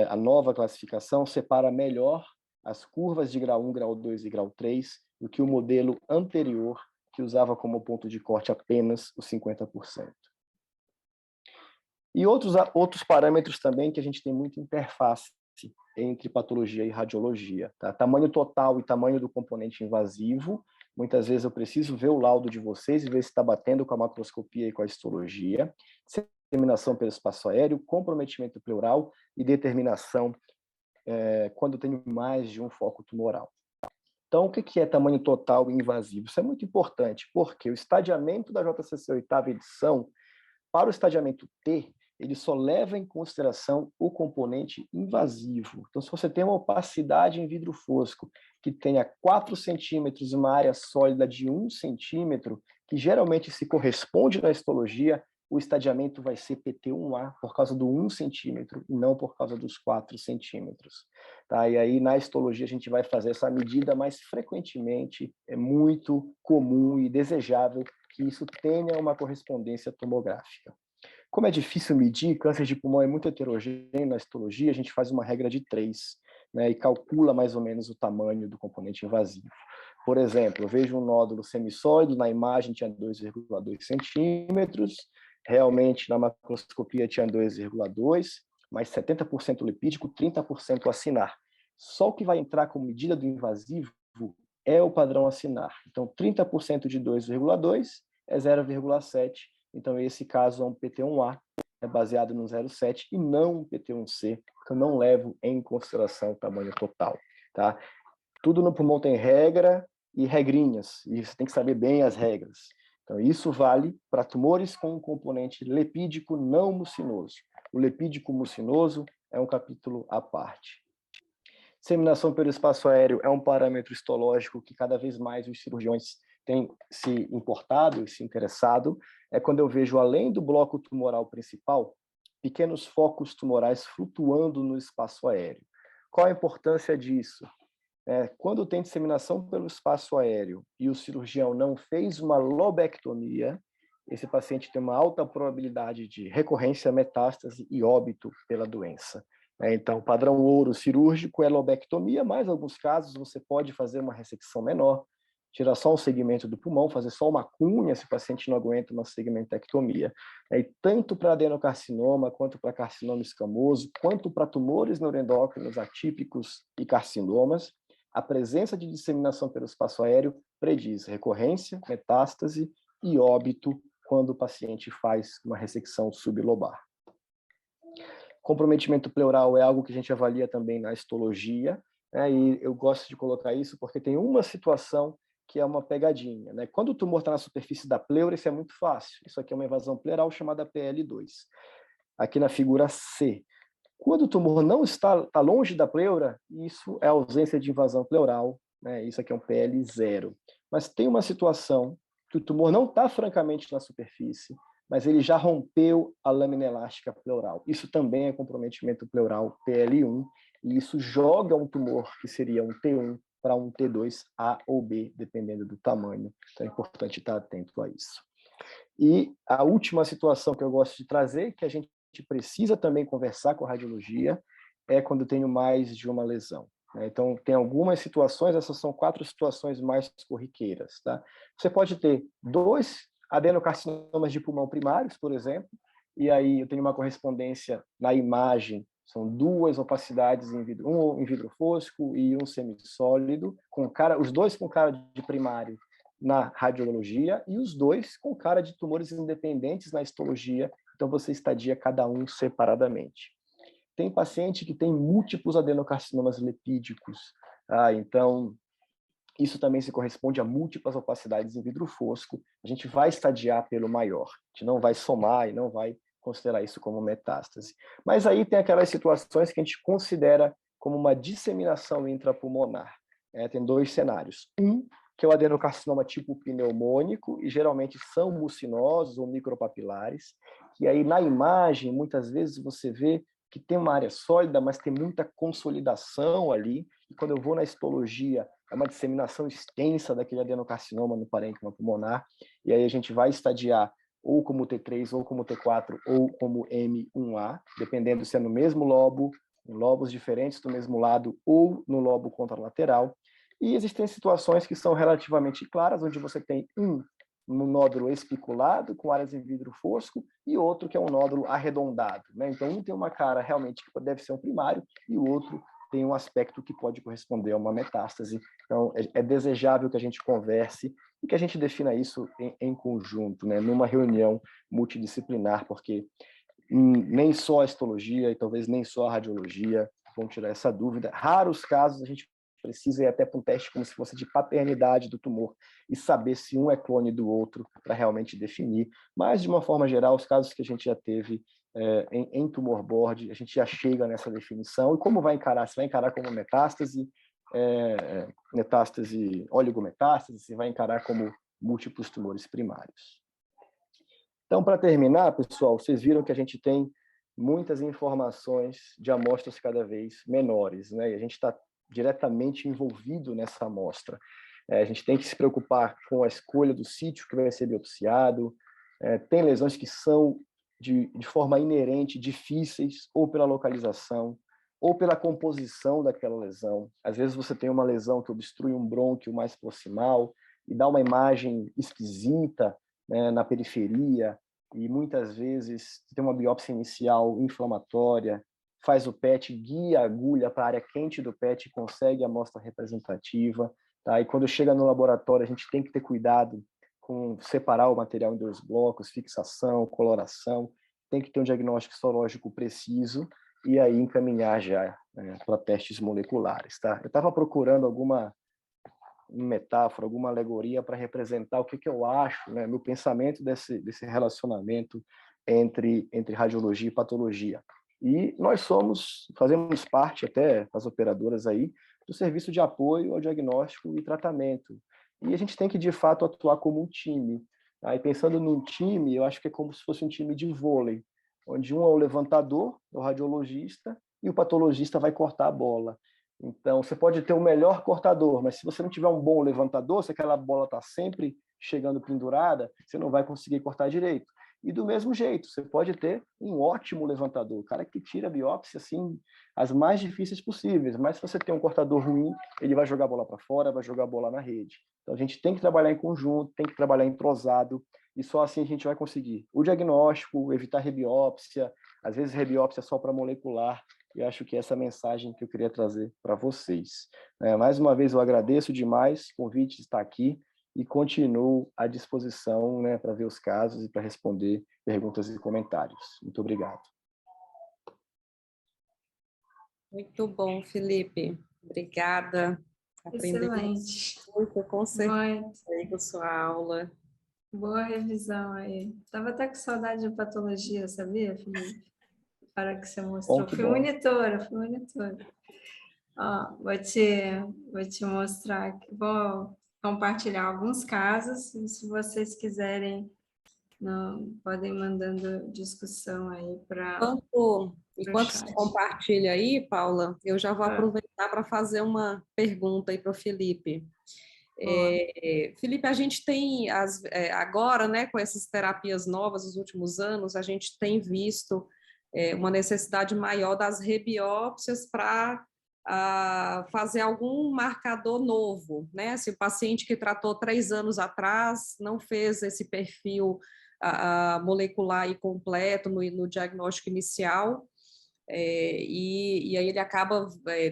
[SPEAKER 2] a nova classificação separa melhor as curvas de grau 1, grau 2 e grau 3 do que o modelo anterior, que usava como ponto de corte apenas os 50%. E outros parâmetros também que a gente tem muita interface entre patologia e radiologia. Tá? Tamanho total e tamanho do componente invasivo. Muitas vezes eu preciso ver o laudo de vocês e ver se está batendo com a macroscopia e com a histologia. disseminação pelo espaço aéreo, comprometimento pleural e determinação quando eu tenho mais de um foco tumoral. Então, o que é tamanho total e invasivo? Isso é muito importante, porque o estadiamento da JCC 8ª edição, para o estadiamento T, ele só leva em consideração o componente invasivo. Então, se você tem uma opacidade em vidro fosco que tenha 4 centímetros e uma área sólida de 1 centímetro, que geralmente se corresponde na histologia, o estadiamento vai ser PT1A por causa do 1 centímetro e não por causa dos 4 centímetros. Tá? E aí, na histologia, a gente vai fazer essa medida mais frequentemente, é muito comum e desejável que isso tenha uma correspondência tomográfica. Como é difícil medir, câncer de pulmão é muito heterogêneo na histologia, a gente faz uma regra de 3, né, e calcula mais ou menos o tamanho do componente invasivo. Por exemplo, eu vejo um nódulo semissólido, na imagem tinha 2,2 centímetros, realmente na macroscopia tinha 2,2, mas 70% lipídico, 30% acinar. Só o que vai entrar como medida do invasivo é o padrão acinar. Então, 30% de 2,2 é 0,7. Então, esse caso é um PT1A, é baseado no 0,7 e não um PT1C, porque eu não levo em consideração o tamanho total. Tá? Tudo no pulmão tem regra e regrinhas, e você tem que saber bem as regras. Então, isso vale para tumores com um componente lipídico não mucinoso. O lipídico mucinoso é um capítulo à parte. Disseminação pelo espaço aéreo é um parâmetro histológico que cada vez mais os cirurgiões têm se importado e se interessado. É quando eu vejo, além do bloco tumoral principal, pequenos focos tumorais flutuando no espaço aéreo. Qual a importância disso? Quando tem disseminação pelo espaço aéreo e o cirurgião não fez uma lobectomia, esse paciente tem uma alta probabilidade de recorrência, metástase e óbito pela doença. Então, o padrão ouro cirúrgico é lobectomia, mas em alguns casos você pode fazer uma ressecção menor, tirar só um segmento do pulmão, fazer só uma cunha se o paciente não aguenta uma segmentectomia. E tanto para adenocarcinoma, quanto para carcinoma escamoso, quanto para tumores neuroendócrinos atípicos e carcinomas, a presença de disseminação pelo espaço aéreo prediz recorrência, metástase e óbito quando o paciente faz uma ressecção sublobar. Comprometimento pleural é algo que a gente avalia também na histologia, né? E eu gosto de colocar isso porque tem uma situação que é uma pegadinha, né? Quando o tumor está na superfície da pleura, isso é muito fácil. Isso aqui é uma invasão pleural chamada PL2. Aqui na figura C. Quando o tumor não está longe da pleura, isso é ausência de invasão pleural, né? Isso aqui é um PL0. Mas tem uma situação que o tumor não está francamente na superfície, mas ele já rompeu a lâmina elástica pleural. Isso também é comprometimento pleural PL1, e isso joga um tumor que seria um T1 para um T2, A ou B, dependendo do tamanho. Então é importante estar atento a isso. E a última situação que eu gosto de trazer, que a gente precisa também conversar com a radiologia, é quando eu tenho mais de uma lesão. Então, tem algumas situações, essas são 4 situações mais corriqueiras. Tá? Você pode ter 2 adenocarcinomas de pulmão primários, por exemplo, e aí eu tenho uma correspondência na imagem, são 2 opacidades em vidro, um em vidro fosco e um semissólido, os 2 com cara de primário na radiologia e os 2 com cara de tumores independentes na histologia, então você estadia cada um separadamente. Tem paciente que tem múltiplos adenocarcinomas lipídicos, então isso também se corresponde a múltiplas opacidades em vidro fosco. A gente vai estadiar pelo maior, a gente não vai somar e não vai considerar isso como metástase. Mas aí tem aquelas situações que a gente considera como uma disseminação intrapulmonar. Tem 2 cenários. Um, que é o adenocarcinoma tipo pneumônico, e geralmente são mucinosos ou micropapilares, e aí na imagem, muitas vezes você vê que tem uma área sólida, mas tem muita consolidação ali, e quando eu vou na histologia, é uma disseminação extensa daquele adenocarcinoma no parênquima pulmonar, e aí a gente vai estadiar ou como T3, ou como T4, ou como M1A, dependendo se é no mesmo lobo, em lobos diferentes do mesmo lado, ou no lobo contralateral. E existem situações que são relativamente claras, onde você tem um nódulo espiculado, com áreas em vidro fosco, e outro que é um nódulo arredondado. Então, um tem uma cara realmente que deve ser um primário, e o outro tem um aspecto que pode corresponder a uma metástase. Então, é desejável que a gente converse e que a gente defina isso em conjunto, numa reunião multidisciplinar, porque nem só a histologia e talvez nem só a radiologia vão tirar essa dúvida. Raros casos a gente precisa ir até para um teste como se fosse de paternidade do tumor e saber se um é clone do outro para realmente definir. Mas, de uma forma geral, os casos que a gente já teve em tumor board, a gente já chega nessa definição. E como vai encarar? Se vai encarar como metástase, metástase, oligometástase, se vai encarar como múltiplos tumores primários. Então, para terminar, pessoal, vocês viram que a gente tem muitas informações de amostras cada vez menores, né? E a gente está diretamente envolvido nessa amostra. A gente tem que se preocupar com a escolha do sítio que vai ser biopsiado. Tem lesões que são, de forma inerente, difíceis, ou pela localização, ou pela composição daquela lesão. Às vezes você tem uma lesão que obstrui um brônquio mais proximal e dá uma imagem esquisita, né, na periferia, e muitas vezes tem uma biópsia inicial inflamatória, faz o PET, guia a agulha para a área quente do PET e consegue a amostra representativa. Tá? E quando chega no laboratório, a gente tem que ter cuidado com separar o material em 2 blocos, fixação, coloração, tem que ter um diagnóstico histológico preciso e aí encaminhar já para testes moleculares. Tá? Eu estava procurando alguma metáfora, alguma alegoria para representar o que eu acho, né, meu pensamento desse relacionamento entre radiologia e patologia. E nós fazemos parte até, as operadoras aí, do serviço de apoio ao diagnóstico e tratamento. E a gente tem que, de fato, atuar como um time. Aí, pensando num time, eu acho que é como se fosse um time de vôlei, onde um é o levantador, o radiologista, e o patologista vai cortar a bola. Então, você pode ter o melhor cortador, mas se você não tiver um bom levantador, se aquela bola está sempre chegando pendurada, você não vai conseguir cortar direito. E do mesmo jeito, você pode ter um ótimo levantador, o cara que tira a biópsia assim, as mais difíceis possíveis, mas se você tem um cortador ruim, ele vai jogar a bola para fora, vai jogar a bola na rede. Então, a gente tem que trabalhar em conjunto, tem que trabalhar entrosado, e só assim a gente vai conseguir o diagnóstico, evitar rebiópsia, às vezes rebiópsia só para molecular. E acho que essa é a mensagem que eu queria trazer para vocês. Mais uma vez, eu agradeço demais o convite de estar aqui e continuo à disposição, né, para ver os casos e para responder perguntas e comentários. Muito obrigado.
[SPEAKER 3] Muito bom, Felipe. Obrigada.
[SPEAKER 1] Excelente.
[SPEAKER 3] Muito, com certeza, aí com sua aula.
[SPEAKER 1] Boa revisão aí. Estava até com saudade de patologia, sabia, Felipe? Para que você mostrou. Fui monitora. Ó, vou te mostrar aqui. Vou compartilhar alguns casos. E se vocês quiserem, podem mandando discussão aí para.
[SPEAKER 3] Enquanto você compartilha aí, Paula, eu já vou aproveitar para fazer uma pergunta aí para o Felipe. Felipe, a gente tem agora, né, com essas terapias novas nos últimos anos, a gente tem visto uma necessidade maior das rebiópsias para fazer algum marcador novo, né? Se o paciente que tratou 3 anos atrás não fez esse perfil molecular e completo no diagnóstico inicial, e aí ele acaba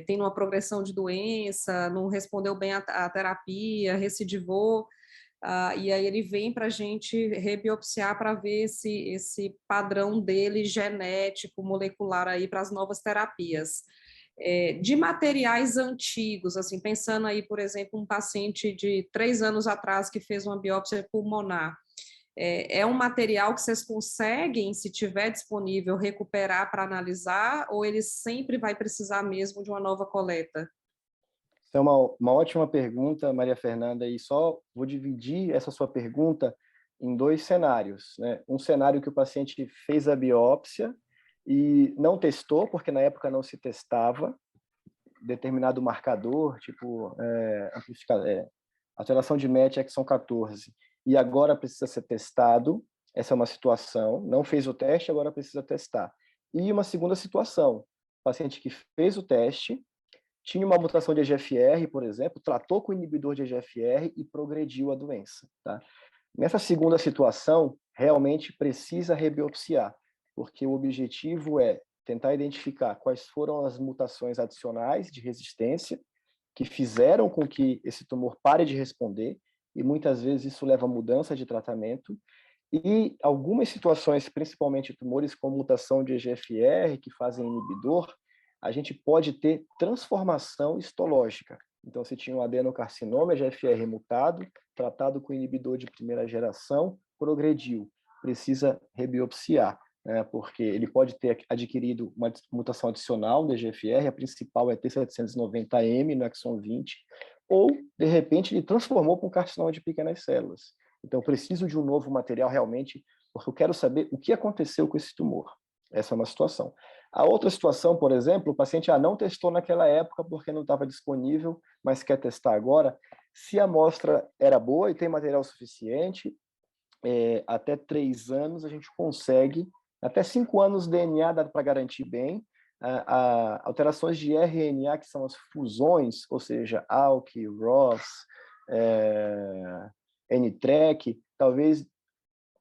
[SPEAKER 3] tendo uma progressão de doença, não respondeu bem à terapia, recidivou, e aí ele vem para a gente rebiopsiar para ver esse padrão dele genético, molecular aí para as novas terapias. De materiais antigos, assim, pensando aí, por exemplo, um paciente de 3 anos atrás que fez uma biópsia pulmonar, é um material que vocês conseguem, se tiver disponível, recuperar para analisar, ou ele sempre vai precisar mesmo de uma nova coleta?
[SPEAKER 2] Essa é uma ótima pergunta, Maria Fernanda, e só vou dividir essa sua pergunta em 2 cenários, né? Um cenário que o paciente fez a biópsia e não testou, porque na época não se testava determinado marcador, tipo alteração de MET exon 14, e agora precisa ser testado. Essa é uma situação, não fez o teste, agora precisa testar. E uma segunda situação, paciente que fez o teste, tinha uma mutação de EGFR, por exemplo, tratou com inibidor de EGFR e progrediu a doença. Tá? Nessa segunda situação, realmente precisa rebiopsiar, porque o objetivo é tentar identificar quais foram as mutações adicionais de resistência que fizeram com que esse tumor pare de responder, e muitas vezes isso leva a mudança de tratamento, E algumas situações, principalmente tumores com mutação de EGFR, que fazem inibidor, a gente pode ter transformação histológica. Então, se tinha um adenocarcinoma EGFR mutado, tratado com inibidor de primeira geração, progrediu, precisa rebiopsiar, né, porque ele pode ter adquirido uma mutação adicional do EGFR, a principal é T790M no exon 20, ou, de repente, ele transformou para um carcinoma de pequenas células. Então, eu preciso de um novo material realmente, porque eu quero saber o que aconteceu com esse tumor. Essa é uma situação. A outra situação, por exemplo, o paciente não testou naquela época porque não estava disponível, mas quer testar agora. Se a amostra era boa e tem material suficiente, até 3 anos a gente consegue, até 5 anos DNA dá para garantir bem. Alterações de RNA, que são as fusões, ou seja, ALK, ROS, NTRK, talvez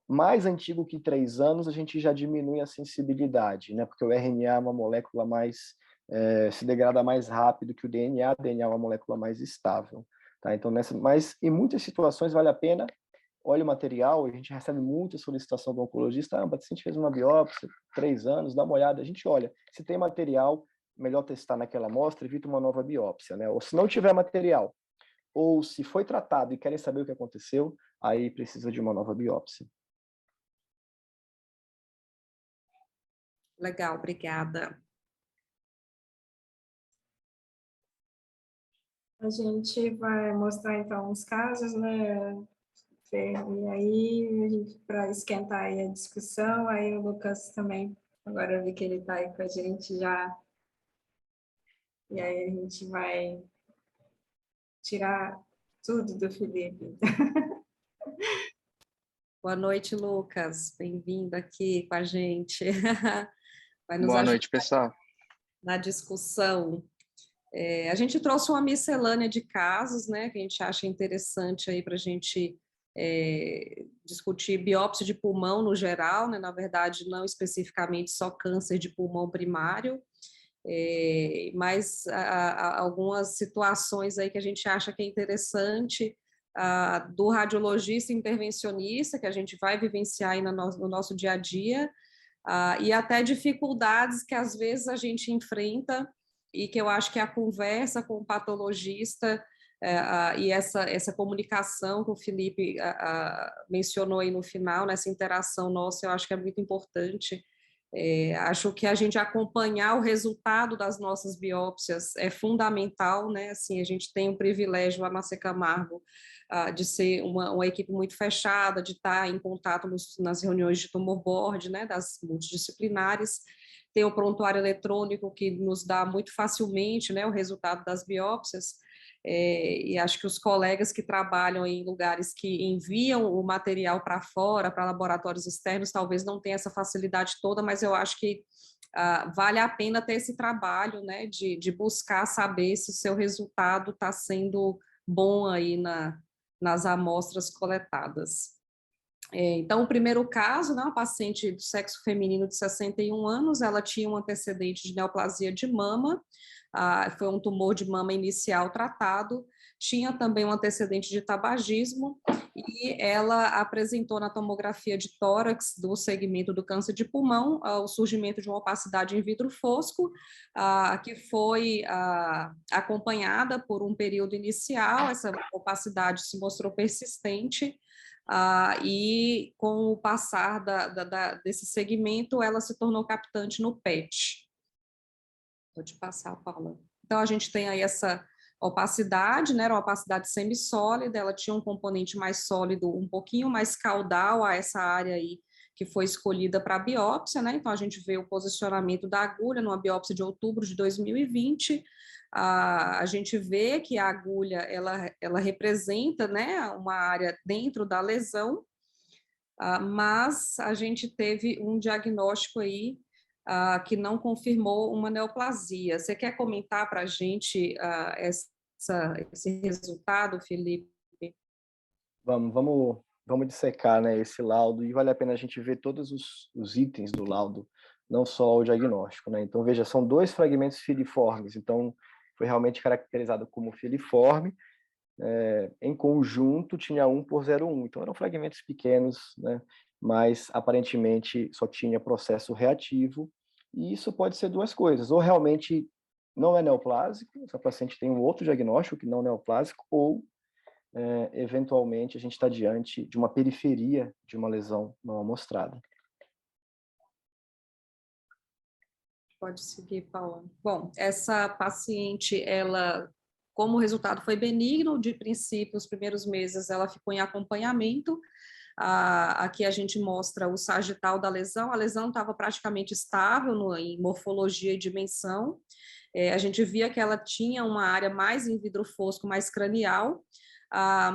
[SPEAKER 2] mais antigo que 3 anos, a gente já diminui a sensibilidade, né? Porque o RNA é uma molécula mais, se degrada mais rápido que o DNA é uma molécula mais estável. Tá? Então, mas em muitas situações vale a pena, olha o material, a gente recebe muita solicitação do oncologista, o paciente fez uma biópsia, 3 anos, dá uma olhada, a gente olha, se tem material, melhor testar naquela amostra, evita uma nova biópsia, né? Ou se não tiver material, ou se foi tratado e querem saber o que aconteceu, aí precisa de uma nova biópsia.
[SPEAKER 3] Legal, obrigada.
[SPEAKER 1] A gente vai mostrar, então, os casos, né, Fer? E aí, a gente, para esquentar aí a discussão, aí o Lucas também, agora eu vi que ele está aí com a gente já, e aí a gente vai tirar tudo do Felipe.
[SPEAKER 3] Boa noite, Lucas. Bem-vindo aqui com a gente. Vai nos
[SPEAKER 4] Boa
[SPEAKER 3] ajudar
[SPEAKER 4] noite, pessoal.
[SPEAKER 3] na discussão. A gente trouxe uma miscelânea de casos, né, que a gente acha interessante aí para a gente discutir biópsia de pulmão no geral, né, na verdade, não especificamente só câncer de pulmão primário, mas algumas situações aí que a gente acha que é interessante, do radiologista intervencionista, que a gente vai vivenciar aí no nosso dia a dia, e até dificuldades que às vezes a gente enfrenta e que eu acho que a conversa com o patologista e essa comunicação que o Felipe mencionou aí no final, nessa interação nossa, eu acho que é muito importante. Acho que a gente acompanhar o resultado das nossas biópsias é fundamental, né? Assim, a gente tem o privilégio lá na Camargo de ser uma equipe muito fechada, de estar em contato nas reuniões de tumor board, né? Das multidisciplinares, tem o prontuário eletrônico que nos dá muito facilmente, né? O resultado das biópsias. E acho que os colegas que trabalham em lugares que enviam o material para fora, para laboratórios externos, talvez não tenham essa facilidade toda, mas eu acho que vale a pena ter esse trabalho, né, de buscar saber se o seu resultado está sendo bom aí nas amostras coletadas. Então, o primeiro caso, né, uma paciente do sexo feminino de 61 anos, ela tinha um antecedente de neoplasia de mama, foi um tumor de mama inicial tratado, tinha também um antecedente de tabagismo, e ela apresentou na tomografia de tórax do segmento do câncer de pulmão o surgimento de uma opacidade in vitro fosco, que foi acompanhada por um período inicial, essa opacidade se mostrou persistente, e com o passar desse segmento, ela se tornou captante no PET. Vou te passar, Paula. Então, a gente tem aí essa opacidade, né? Era uma opacidade semissólida, ela tinha um componente mais sólido, um pouquinho mais caudal a essa área aí que foi escolhida para a biópsia, né? Então, a gente vê o posicionamento da agulha numa biópsia de outubro de 2020, a gente vê que a agulha, ela representa, né, uma área dentro da lesão, mas a gente teve um diagnóstico aí que não confirmou uma neoplasia. Você quer comentar para a gente esse resultado, Felipe?
[SPEAKER 2] Vamos dissecar, né, esse laudo, e vale a pena a gente ver todos os itens do laudo, não só o diagnóstico, né? Então, veja, são 2 fragmentos filiformes, então foi realmente caracterizado como filiforme, em conjunto tinha 1 por 0,1. Então, eram fragmentos pequenos, né? Mas aparentemente só tinha processo reativo, e isso pode ser duas coisas: ou realmente não é neoplásico, essa paciente tem um outro diagnóstico que não neoplásico, ou eventualmente a gente está diante de uma periferia de uma lesão não amostrada.
[SPEAKER 3] Pode seguir, Paula. Bom, essa paciente, ela, como o resultado foi benigno, de princípio, os primeiros meses ela ficou em acompanhamento. Aqui a gente mostra o sagital da lesão. A lesão estava praticamente estável em morfologia e dimensão. A gente via que ela tinha uma área mais em vidro fosco, mais cranial,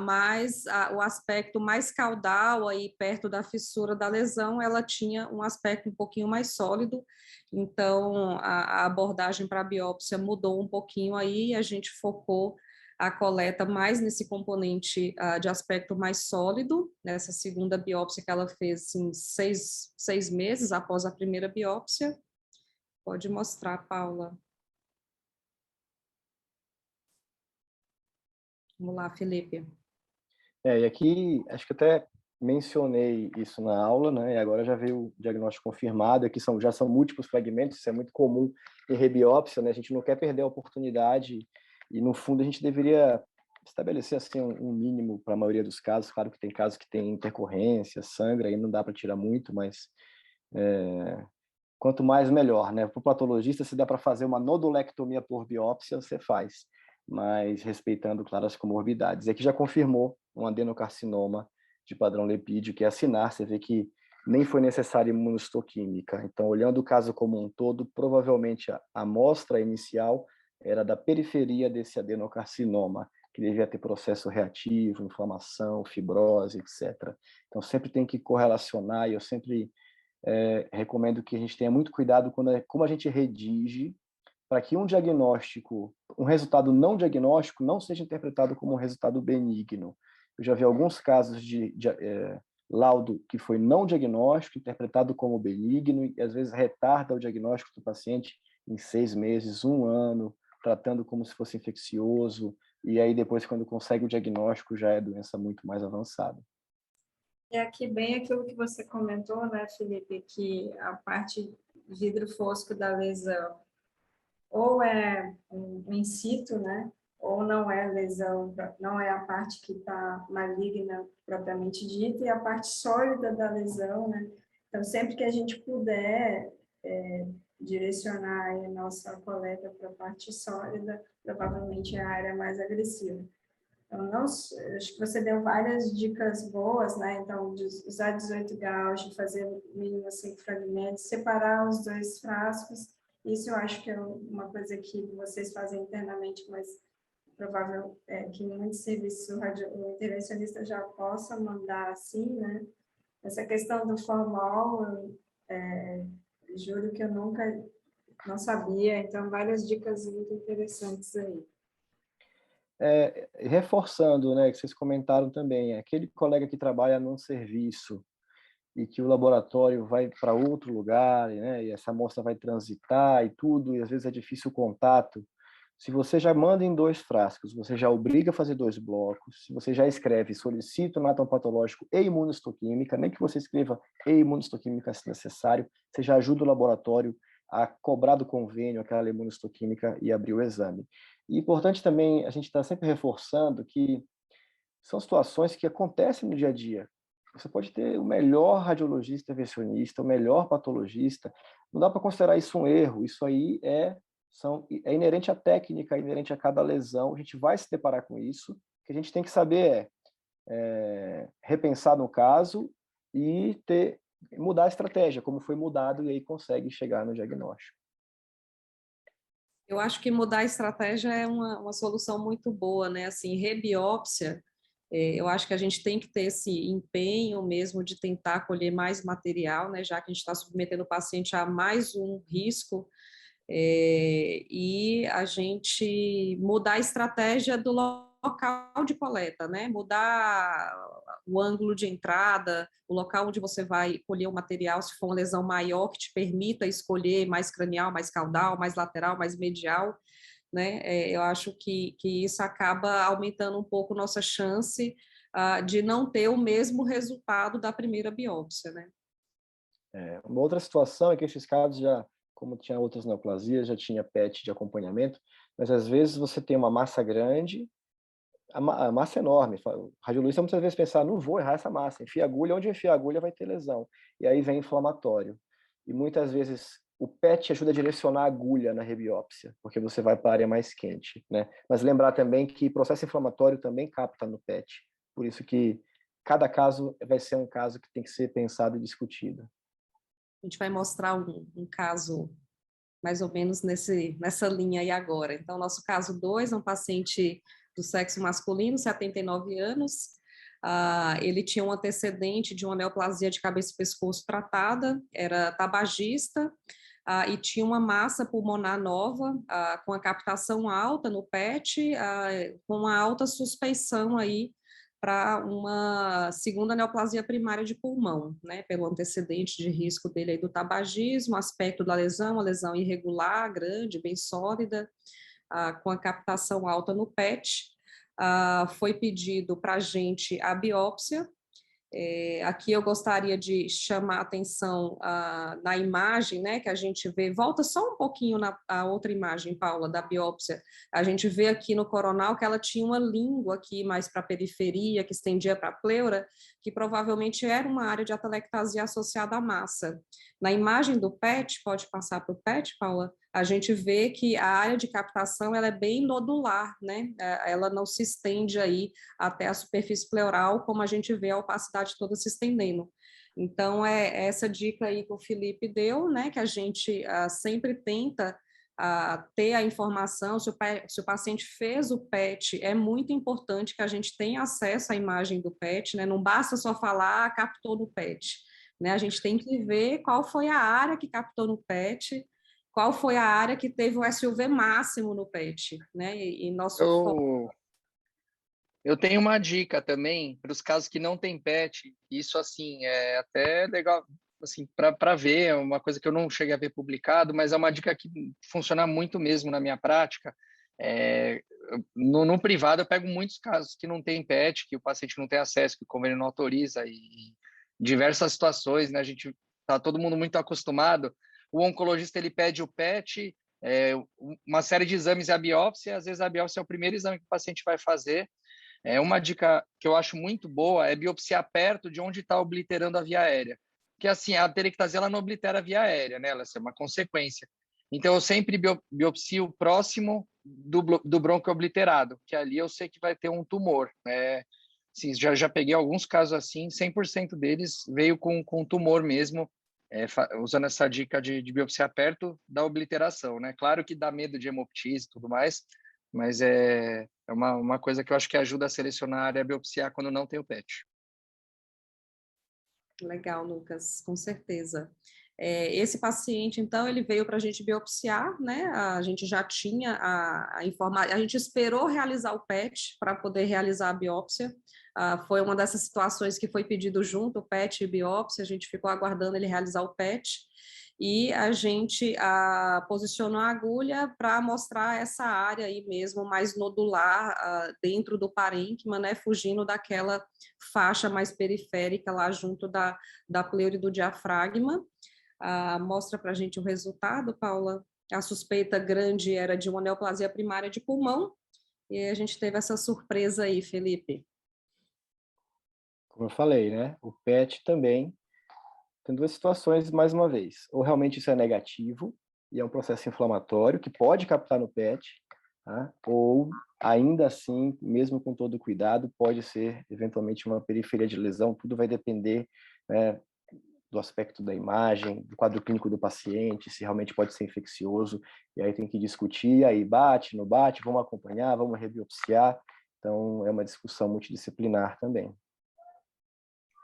[SPEAKER 3] mas o aspecto mais caudal, aí perto da fissura da lesão, ela tinha um aspecto um pouquinho mais sólido. Então, a abordagem para a biópsia mudou um pouquinho aí, a gente focou a coleta mais nesse componente de aspecto mais sólido, nessa segunda biópsia que ela fez em 6 meses após a primeira biópsia. Pode mostrar, Paula. Vamos lá, Felipe.
[SPEAKER 2] E aqui, acho que até mencionei isso na aula, né? E agora já veio o diagnóstico confirmado. Aqui já são múltiplos fragmentos, isso é muito comum em rebiópsia, né? A gente não quer perder a oportunidade e, no fundo, a gente deveria estabelecer assim um mínimo para a maioria dos casos. Claro que tem casos que tem intercorrência, sangra, aí não dá para tirar muito, mas quanto mais, melhor, né? Para o patologista, se dá para fazer uma nodulectomia por biópsia, você faz, mas respeitando, claro, as comorbidades. E aqui já confirmou um adenocarcinoma de padrão lipídio, que é assinar, você vê que nem foi necessária imunohistoquímica. Então, olhando o caso como um todo, provavelmente a amostra inicial era da periferia desse adenocarcinoma, que devia ter processo reativo, inflamação, fibrose, etc. Então, sempre tem que correlacionar, e eu sempre recomendo que a gente tenha muito cuidado como a gente redige, para que um diagnóstico, um resultado não diagnóstico, não seja interpretado como um resultado benigno. Eu já vi alguns casos de laudo que foi não diagnóstico, interpretado como benigno, e às vezes retarda o diagnóstico do paciente em 6 meses, 1 ano, tratando como se fosse infeccioso, e aí depois, quando consegue o diagnóstico, já é doença muito mais avançada.
[SPEAKER 1] É aqui bem aquilo que você comentou, né, Felipe, que a parte vidro fosco da lesão ou é um in situ, né, ou não é lesão, não é a parte que está maligna propriamente dita, e a parte sólida da lesão, né. Então, sempre que a gente puder direcionar a nossa coleta para a parte sólida, provavelmente é a área mais agressiva. Então, não, acho que você deu várias dicas boas, né? Então, de usar 18 graus, de fazer no mínimo 5 fragmentos, separar os 2 frascos. Isso eu acho que é uma coisa que vocês fazem internamente, mas provável é que em muitos serviços o intervencionista já possa mandar assim, né? Essa questão do formol, juro que eu nunca não sabia, então várias dicas muito interessantes aí.
[SPEAKER 2] Reforçando, né, que vocês comentaram também, aquele colega que trabalha num serviço e que o laboratório vai para outro lugar, né, e essa amostra vai transitar e tudo, e às vezes é difícil o contato. Se você já manda em 2 frascos, você já obriga a fazer 2 blocos, se você já escreve, solicita o patológico e imunohistoquímica, nem que você escreva e imunohistoquímica se necessário, você já ajuda o laboratório a cobrar do convênio aquela imunohistoquímica e abrir o exame. E importante também, a gente está sempre reforçando que são situações que acontecem no dia a dia. Você pode ter o melhor radiologista intervencionista, o melhor patologista, não dá para considerar isso um erro, isso aí é inerente à técnica, é inerente a cada lesão, a gente vai se deparar com isso, o que a gente tem que saber repensar no caso e mudar a estratégia, como foi mudado, e aí consegue chegar no diagnóstico.
[SPEAKER 3] Eu acho que mudar a estratégia é uma solução muito boa, né? Assim, rebiópsia, eu acho que a gente tem que ter esse empenho mesmo de tentar colher mais material, né? Já que a gente está submetendo o paciente a mais um risco, e a gente mudar a estratégia do local de coleta, né? Mudar o ângulo de entrada, o local onde você vai colher o material, se for uma lesão maior que te permita escolher mais cranial, mais caudal, mais lateral, mais medial. né? Eu acho que isso acaba aumentando um pouco nossa chance de não ter o mesmo resultado da primeira biópsia, né?
[SPEAKER 2] Uma outra situação é que esses casos já, como tinha outras neoplasias, já tinha PET de acompanhamento, mas às vezes você tem uma massa grande, a massa é enorme. O radiologista muitas vezes pensar, não vou errar essa massa, enfia agulha, onde enfia agulha vai ter lesão. E aí vem inflamatório. E muitas vezes o PET ajuda a direcionar a agulha na rebiópsia, porque você vai para a área mais quente, né? Mas lembrar também que processo inflamatório também capta no PET. Por isso que cada caso vai ser um caso que tem que ser pensado e discutido.
[SPEAKER 3] A gente vai mostrar um caso mais ou menos nessa linha aí agora. Então, nosso caso 2 é um paciente do sexo masculino, 79 anos. Ele tinha um antecedente de uma neoplasia de cabeça e pescoço tratada, era tabagista, e tinha uma massa pulmonar nova, com a captação alta no PET, com uma alta suspeição aí para uma segunda neoplasia primária de pulmão, né, pelo antecedente de risco dele aí do tabagismo, aspecto da lesão, uma lesão irregular, grande, bem sólida, com a captação alta no PET. Foi pedido para a gente a biópsia. Aqui eu gostaria de chamar a atenção na imagem, né, que a gente vê, volta só um pouquinho a outra imagem, Paula, da biópsia, a gente vê aqui no coronal que ela tinha uma língua aqui mais para a periferia, que estendia para a pleura, que provavelmente era uma área de atelectasia associada à massa. Na imagem do PET, pode passar para o PET, Paula? A gente vê que a área de captação ela é bem nodular, né? Ela não se estende aí até a superfície pleural, como a gente vê a opacidade toda se estendendo. Então, é essa dica aí que o Felipe deu, né? Que a gente sempre tenta ter a informação, se o paciente fez o PET, é muito importante que a gente tenha acesso à imagem do PET, né? Não basta só falar, captou no PET, né? A gente tem que ver qual foi a área que captou no PET, qual foi a área que teve o SUV máximo no PET, né? E nosso foco...
[SPEAKER 4] Eu tenho uma dica também para os casos que não tem PET. Isso, assim, é até legal, assim, para ver, é uma coisa que eu não cheguei a ver publicado, mas é uma dica que funciona muito mesmo na minha prática. No privado, eu pego muitos casos que não tem PET, que o paciente não tem acesso, que o convênio não autoriza, e diversas situações, né? A gente tá todo mundo muito acostumado. O oncologista, ele pede o PET, uma série de exames e a biópsia. Às vezes a biópsia é o primeiro exame que o paciente vai fazer. Uma dica que eu acho muito boa é biopsiar perto de onde está obliterando a via aérea. Porque, assim, a atelectasia ela não oblitera a via aérea, né? Ela é uma consequência. Então, eu sempre biopsio próximo do brônquio obliterado, que ali eu sei que vai ter um tumor, né? Assim, já peguei alguns casos assim, 100% deles veio com tumor mesmo, usando essa dica de biopsiar perto da obliteração, né? Claro que dá medo de hemoptise e tudo mais, mas é uma coisa que eu acho que ajuda a selecionar a área biopsiar quando não tem o PET.
[SPEAKER 3] Legal, Lucas, com certeza. Esse paciente, então, ele veio para a gente biopsiar, né? A gente já tinha a informação, a gente esperou realizar o PET para poder realizar a biópsia. Foi uma dessas situações que foi pedido junto, o PET e biópsia, a gente ficou aguardando ele realizar o PET. E a gente posicionou a agulha para mostrar essa área aí mesmo, mais nodular, dentro do parênquima, né, fugindo daquela faixa mais periférica lá junto da pleura e do diafragma. Mostra para a gente o resultado, Paula. A suspeita grande era de uma neoplasia primária de pulmão, e a gente teve essa surpresa aí, Felipe.
[SPEAKER 2] Como eu falei, né, o PET também tem duas situações, mais uma vez. Ou realmente isso é negativo, e é um processo inflamatório que pode captar no PET, tá? Ou, ainda assim, mesmo com todo o cuidado, pode ser, eventualmente, uma periferia de lesão. Tudo vai depender, né, do aspecto da imagem, do quadro clínico do paciente, se realmente pode ser infeccioso, e aí tem que discutir, aí bate, não bate, vamos acompanhar, vamos rebiopsiar. Então, é uma discussão multidisciplinar também.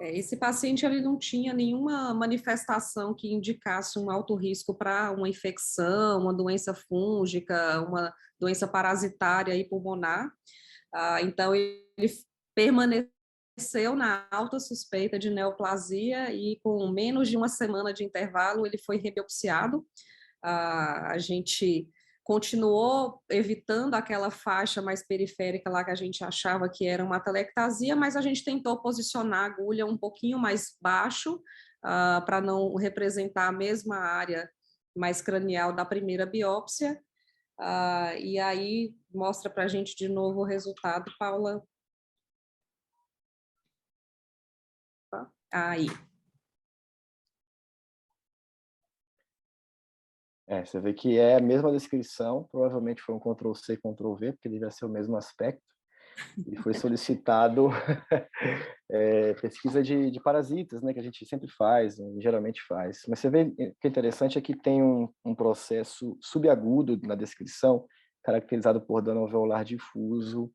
[SPEAKER 3] Esse paciente ele não tinha nenhuma manifestação que indicasse um alto risco para uma infecção, uma doença fúngica, uma doença parasitária e pulmonar. Então, ele permaneceu na alta suspeita de neoplasia e com menos de uma semana de intervalo ele foi rebiopsiado. A gente continuou evitando aquela faixa mais periférica lá que a gente achava que era uma atelectasia, mas a gente tentou posicionar a agulha um pouquinho mais baixo, para não representar a mesma área mais cranial da primeira biópsia. E aí mostra para a gente de novo o resultado, Paula. Aí.
[SPEAKER 2] Você vê que é a mesma descrição, provavelmente foi um Ctrl+C, Ctrl+V, porque devia ser o mesmo aspecto, e foi solicitado pesquisa de parasitas, né, que a gente sempre faz, geralmente faz. Mas você vê que é interessante é que tem um processo subagudo na descrição, caracterizado por dano alveolar difuso,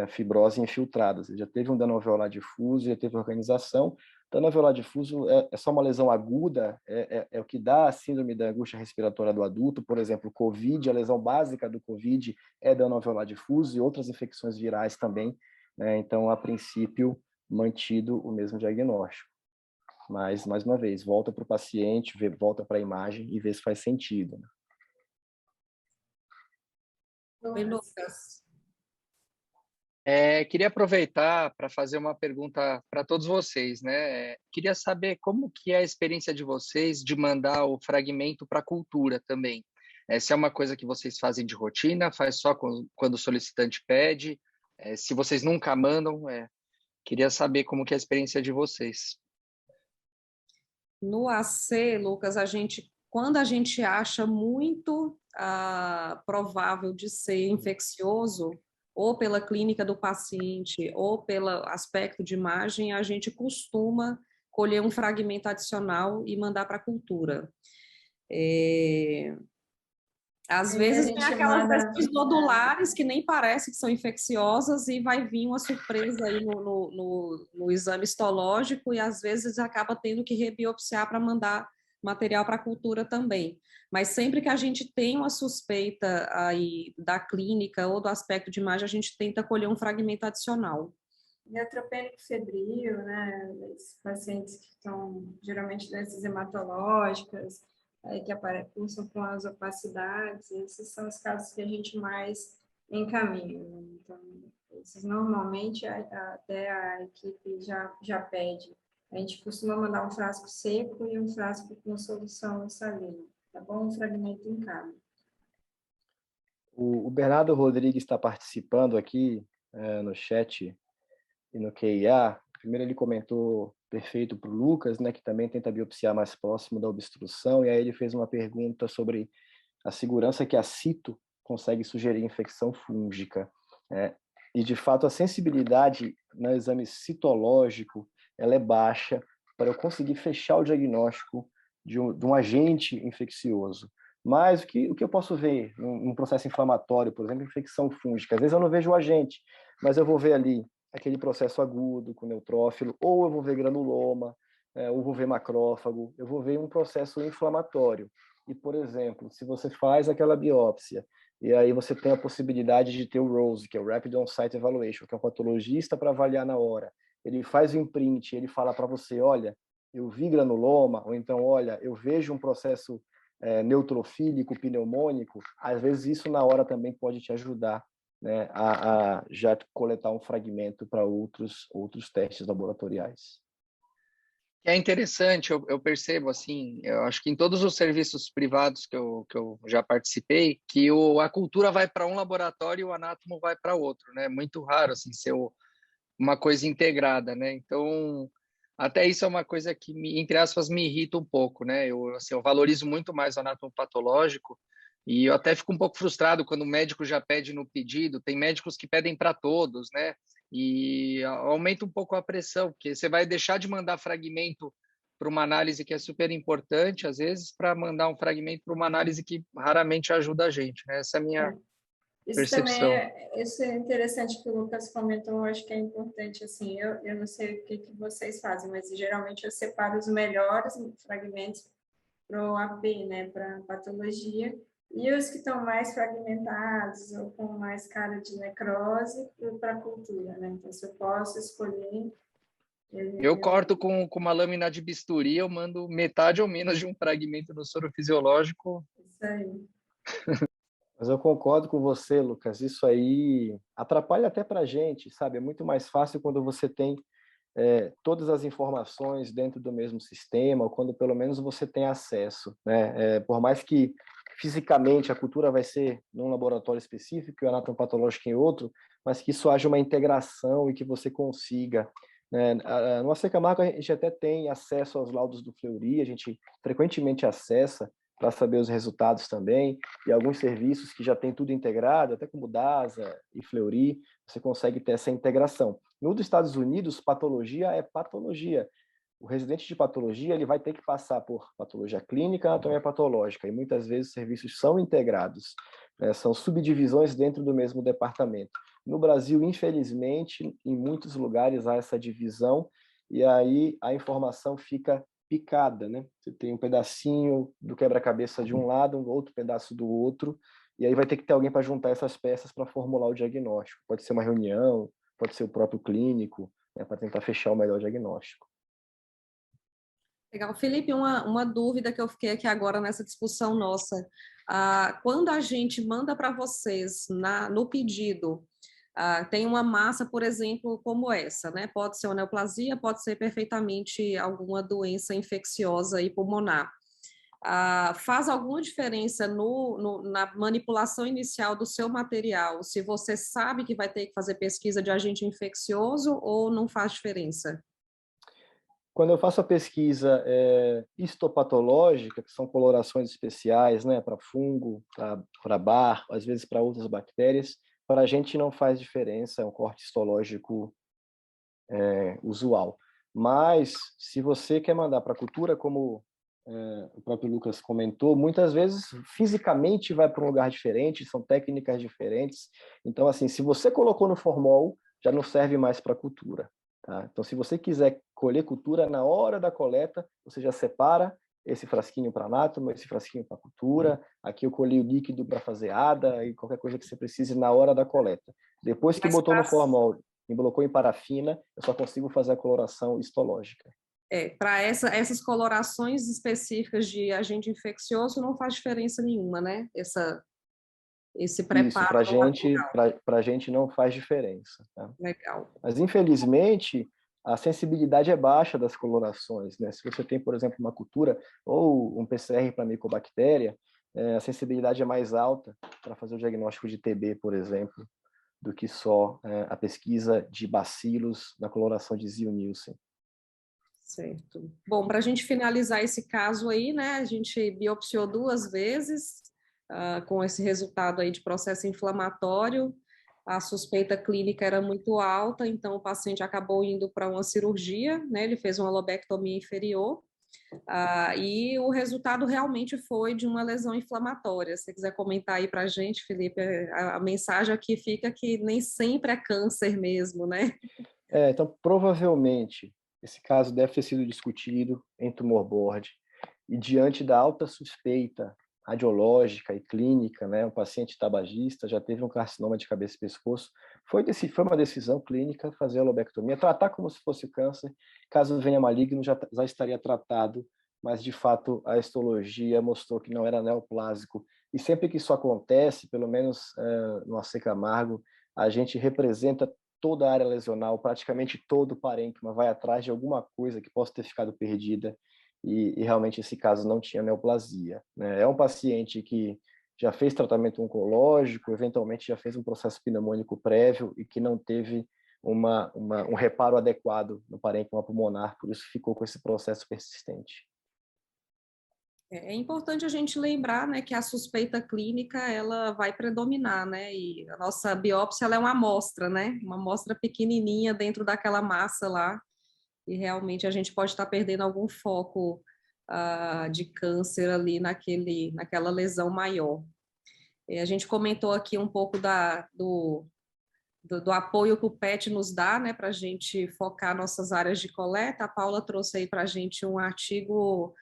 [SPEAKER 2] fibrose infiltrada. Você já teve um dano alveolar difuso, já teve organização. Dano alveolar difuso é só uma lesão aguda, é o que dá a síndrome da angústia respiratória do adulto. Por exemplo, COVID, a lesão básica do COVID é dano alveolar difuso e outras infecções virais também, né? Então, a princípio, mantido o mesmo diagnóstico. Mas, mais uma vez, volta para o paciente, volta para a imagem e vê se faz sentido.
[SPEAKER 3] Oi, Lucas.
[SPEAKER 4] Queria aproveitar para fazer uma pergunta para todos vocês, né? Queria saber como que é a experiência de vocês de mandar o fragmento para a cultura também. Se é uma coisa que vocês fazem de rotina, faz só quando o solicitante pede, se vocês nunca mandam, queria saber como que é a experiência de vocês.
[SPEAKER 3] No AC, Lucas, quando a gente acha muito provável de ser infeccioso, ou pela clínica do paciente, ou pelo aspecto de imagem, a gente costuma colher um fragmento adicional e mandar para a cultura. Às vezes tem aquelas lesões nodulares que nem parece que são infecciosas e vai vir uma surpresa aí no exame histológico e às vezes acaba tendo que rebiopsiar para mandar material para a cultura também. Mas sempre que a gente tem uma suspeita aí da clínica ou do aspecto de imagem, a gente tenta colher um fragmento adicional.
[SPEAKER 1] Neutropênico febril, né? Os pacientes que estão geralmente doenças hematológicas, que cursam com as opacidades, esses são os casos que a gente mais encaminha. Então, esses normalmente até a equipe já pede. A gente costuma mandar um frasco seco e um frasco com solução salina, tá bom? Um fragmento em cada.
[SPEAKER 2] O Bernardo Rodrigues está participando aqui no chat e no QIA. Primeiro ele comentou perfeito para o Lucas, né, que também tenta biopsiar mais próximo da obstrução, e aí ele fez uma pergunta sobre a segurança que a cito consegue sugerir infecção fúngica. E, de fato, a sensibilidade no exame citológico ela é baixa para eu conseguir fechar o diagnóstico de um agente infeccioso. Mas o que eu posso ver num processo inflamatório, por exemplo, infecção fúngica? Às vezes eu não vejo o agente, mas eu vou ver ali aquele processo agudo com neutrófilo, ou eu vou ver granuloma, ou vou ver macrófago, eu vou ver um processo inflamatório. E, por exemplo, se você faz aquela biópsia, e aí você tem a possibilidade de ter o ROSE, que é o Rapid On-Site Evaluation, que é um patologista para avaliar na hora. Ele faz o imprint, ele fala para você, olha, eu vi granuloma, ou então, olha, eu vejo um processo neutrofílico, pneumônico, às vezes isso na hora também pode te ajudar, né, a já coletar um fragmento para outros testes laboratoriais.
[SPEAKER 4] É interessante, eu percebo, assim, eu acho que em todos os serviços privados que eu já participei, que a cultura vai para um laboratório e o anátomo vai para outro, né? Muito raro, assim, ser uma coisa integrada, né? Então, até isso é uma coisa que, entre aspas, me irrita um pouco, né? Eu valorizo muito mais o anátomo patológico e eu até fico um pouco frustrado quando o médico já pede no pedido. Tem médicos que pedem para todos, né? E aumenta um pouco a pressão, porque você vai deixar de mandar fragmento para uma análise que é super importante, às vezes, para mandar um fragmento para uma análise que raramente ajuda a gente, né? Essa é a minha percepção.
[SPEAKER 1] Isso é interessante que o Lucas comentou, eu acho que é importante, assim, eu não sei o que vocês fazem, mas geralmente eu separo os melhores fragmentos para o AP, né, para patologia, e os que estão mais fragmentados ou com mais cara de necrose para a cultura, né? Então, se eu posso escolher...
[SPEAKER 4] Eu corto com uma lâmina de bisturi, eu mando metade ou menos de um fragmento no soro fisiológico.
[SPEAKER 1] Isso aí.
[SPEAKER 2] Mas eu concordo com você, Lucas. Isso aí atrapalha até para a gente, sabe? É muito mais fácil quando você tem todas as informações dentro do mesmo sistema, ou quando pelo menos você tem acesso, né? Por mais que fisicamente a cultura vai ser num laboratório específico e o anatomopatológico em outro, mas que isso haja uma integração e que você consiga, né? No AC Camargo a gente até tem acesso aos laudos do Fleury, a gente frequentemente acessa para saber os resultados também, e alguns serviços que já tem tudo integrado, até como DASA e Fleury, você consegue ter essa integração. No dos Estados Unidos, patologia é patologia. O residente de patologia ele vai ter que passar por patologia clínica, anatomia patológica, e muitas vezes os serviços são integrados, né? São subdivisões dentro do mesmo departamento. No Brasil, infelizmente, em muitos lugares há essa divisão, e aí a informação fica picada, né? Você tem um pedacinho do quebra-cabeça de um lado, um outro pedaço do outro, e aí vai ter que ter alguém para juntar essas peças para formular o diagnóstico. Pode ser uma reunião, pode ser o próprio clínico, né, para tentar fechar o melhor diagnóstico.
[SPEAKER 3] Legal. Felipe, uma dúvida que eu fiquei aqui agora nessa discussão nossa. Quando a gente manda para vocês no pedido, tem uma massa, por exemplo, como essa, né? Pode ser uma neoplasia, pode ser perfeitamente alguma doença infecciosa e pulmonar. Faz alguma diferença na manipulação inicial do seu material, se você sabe que vai ter que fazer pesquisa de agente infeccioso ou não faz diferença?
[SPEAKER 2] Quando eu faço a pesquisa histopatológica, que são colorações especiais, né, para fungo, para bar, às vezes para outras bactérias, para a gente não faz diferença, é um corte histológico usual. Mas, se você quer mandar para a cultura, como o próprio Lucas comentou, muitas vezes fisicamente vai para um lugar diferente, são técnicas diferentes. Então, assim, se você colocou no formol, já não serve mais para a cultura. Tá? Então, se você quiser colher cultura, na hora da coleta, você já separa esse frasquinho para anátomo, esse frasquinho para cultura, aqui eu colhi o líquido para fazer ADA e qualquer coisa que você precise na hora da coleta. Depois que botou no formol, embolocou em parafina, eu só consigo fazer a coloração histológica.
[SPEAKER 3] Para essas colorações específicas de agente infeccioso não faz diferença nenhuma, né? Esse preparo.
[SPEAKER 2] Isso, para a gente não faz diferença. Tá?
[SPEAKER 3] Legal.
[SPEAKER 2] Mas, infelizmente, a sensibilidade é baixa das colorações, né? Se você tem, por exemplo, uma cultura ou um PCR para micobactéria, a sensibilidade é mais alta para fazer o diagnóstico de TB, por exemplo, do que só a pesquisa de bacilos na coloração de Zio-Nielsen.
[SPEAKER 3] Certo. Bom, para a gente finalizar esse caso aí, né, a gente biopsiou 2 vezes, com esse resultado aí de processo inflamatório, a suspeita clínica era muito alta, então o paciente acabou indo para uma cirurgia, né, ele fez uma lobectomia inferior, e o resultado realmente foi de uma lesão inflamatória. Se você quiser comentar aí para a gente, Felipe, a mensagem aqui fica que nem sempre é câncer mesmo, né?
[SPEAKER 2] Então, provavelmente, esse caso deve ter sido discutido em tumor board e diante da alta suspeita radiológica e clínica, né, um paciente tabagista já teve um carcinoma de cabeça e pescoço, foi uma decisão clínica fazer a lobectomia, tratar como se fosse câncer, caso venha maligno já estaria tratado, mas de fato a histologia mostrou que não era neoplásico, e sempre que isso acontece, pelo menos no AC Camargo, a gente representa toda a área lesional, praticamente todo o parênquima vai atrás de alguma coisa que possa ter ficado perdida, e realmente esse caso não tinha neoplasia, né? É um paciente que já fez tratamento oncológico, eventualmente já fez um processo pneumônico prévio e que não teve um reparo adequado no parênquima pulmonar, por isso ficou com esse processo persistente.
[SPEAKER 3] É importante a gente lembrar, né, que a suspeita clínica ela vai predominar, né, e a nossa biópsia ela é uma amostra, né, uma amostra pequenininha dentro daquela massa lá, e realmente a gente pode estar perdendo algum foco de câncer ali naquela lesão maior. A gente comentou aqui um pouco do apoio que o PET nos dá, né, para a gente focar nossas áreas de coleta. A Paula trouxe aí para a gente um artigo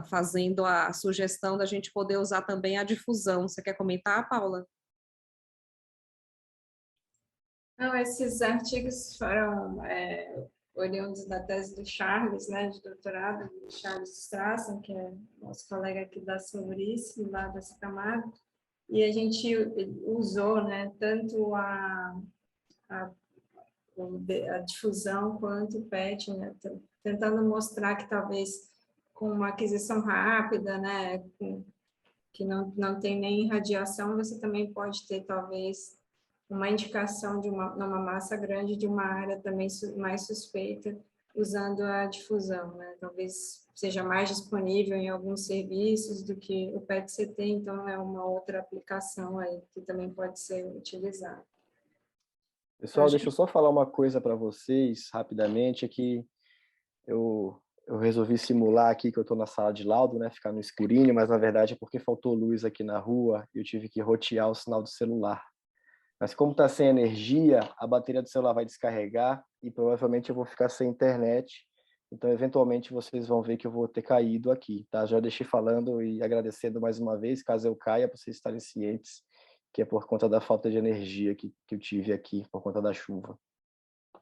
[SPEAKER 3] fazendo a sugestão da gente poder usar também a difusão. Você quer comentar, Paula?
[SPEAKER 1] Não, esses artigos foram oriundos da tese do Charles, né, de doutorado, do Charles Strassen, que é nosso colega aqui da Fleury, lá da Camargo. E a gente usou, né, tanto a difusão quanto o PET, né, tentando mostrar que talvez com uma aquisição rápida, né, que não tem nem radiação, você também pode ter talvez uma indicação de numa massa grande de uma área também mais suspeita, usando a difusão, né? Talvez seja mais disponível em alguns serviços do que o PET-CT, então é uma outra aplicação aí que também pode ser utilizada.
[SPEAKER 2] Pessoal, deixa eu só falar uma coisa para vocês rapidamente, é que eu resolvi simular aqui que eu estou na sala de laudo, né, ficar no escurinho, mas na verdade é porque faltou luz aqui na rua e eu tive que rotear o sinal do celular. Mas como está sem energia, a bateria do celular vai descarregar e provavelmente eu vou ficar sem internet. Então, eventualmente, vocês vão ver que eu vou ter caído aqui, tá? Já deixei falando e agradecendo mais uma vez, caso eu caia, para vocês estarem cientes que é por conta da falta de energia que eu tive aqui, por conta da chuva.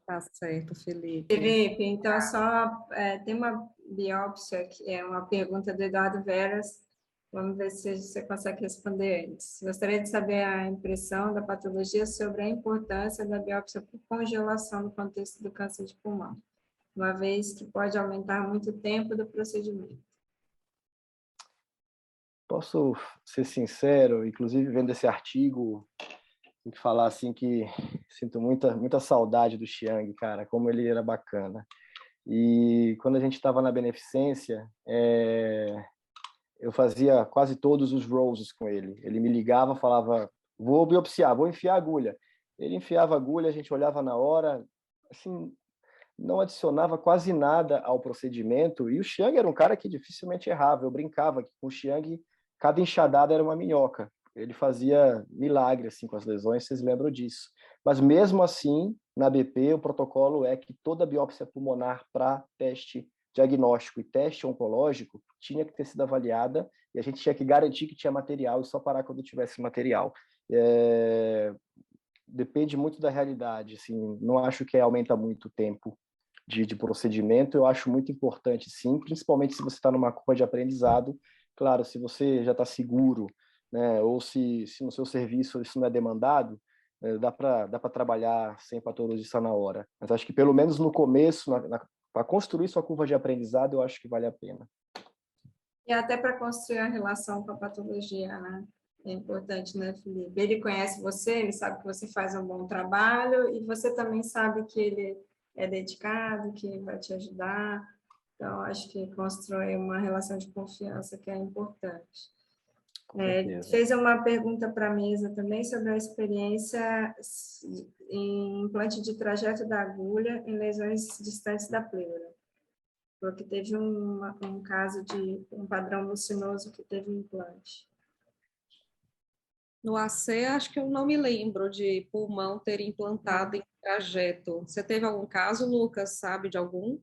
[SPEAKER 3] Tá certo, Felipe.
[SPEAKER 1] Felipe, então só tem uma biópsia, que é uma pergunta do Eduardo Veras. Vamos ver se você consegue responder antes. Gostaria de saber a impressão da patologia sobre a importância da biópsia por congelação no contexto do câncer de pulmão, uma vez que pode aumentar muito o tempo do procedimento.
[SPEAKER 2] Posso ser sincero, inclusive vendo esse artigo, tem que falar assim que sinto muita saudade do Xiang, cara, como ele era bacana. E quando a gente estava na beneficência, eu fazia quase todos os roses com ele. Ele me ligava, falava, vou biopsiar, vou enfiar a agulha. Ele enfiava a agulha, a gente olhava na hora, assim, não adicionava quase nada ao procedimento. E o Xiang era um cara que dificilmente errava. Eu brincava que com o Xiang, cada enxadada era uma minhoca. Ele fazia milagre assim, com as lesões, vocês lembram disso. Mas mesmo assim, na BP, o protocolo é que toda biópsia pulmonar para teste diagnóstico e teste oncológico tinha que ter sido avaliada e a gente tinha que garantir que tinha material e só parar quando tivesse material. Depende muito da realidade, assim, não acho que aumenta muito o tempo de procedimento, eu acho muito importante, sim, principalmente se você está numa curva de aprendizado. Claro, se você já está seguro, né, ou se no seu serviço isso não é demandado, dá para trabalhar sem patologista na hora. Mas acho que pelo menos no começo, para construir sua curva de aprendizado, eu acho que vale a pena.
[SPEAKER 1] E até para construir a relação com a patologia, né? É importante, né, Felipe? Ele conhece você, ele sabe que você faz um bom trabalho e você também sabe que ele é dedicado, que vai te ajudar. Então, acho que constrói uma relação de confiança que é importante. Fez uma pergunta para a mesa também sobre a experiência em implante de trajeto da agulha em lesões distantes da pleura. Porque teve um caso de um padrão mucinoso que teve implante.
[SPEAKER 3] No AC, acho que eu não me lembro de pulmão ter implantado em trajeto. Você teve algum caso, Lucas? Sabe de algum?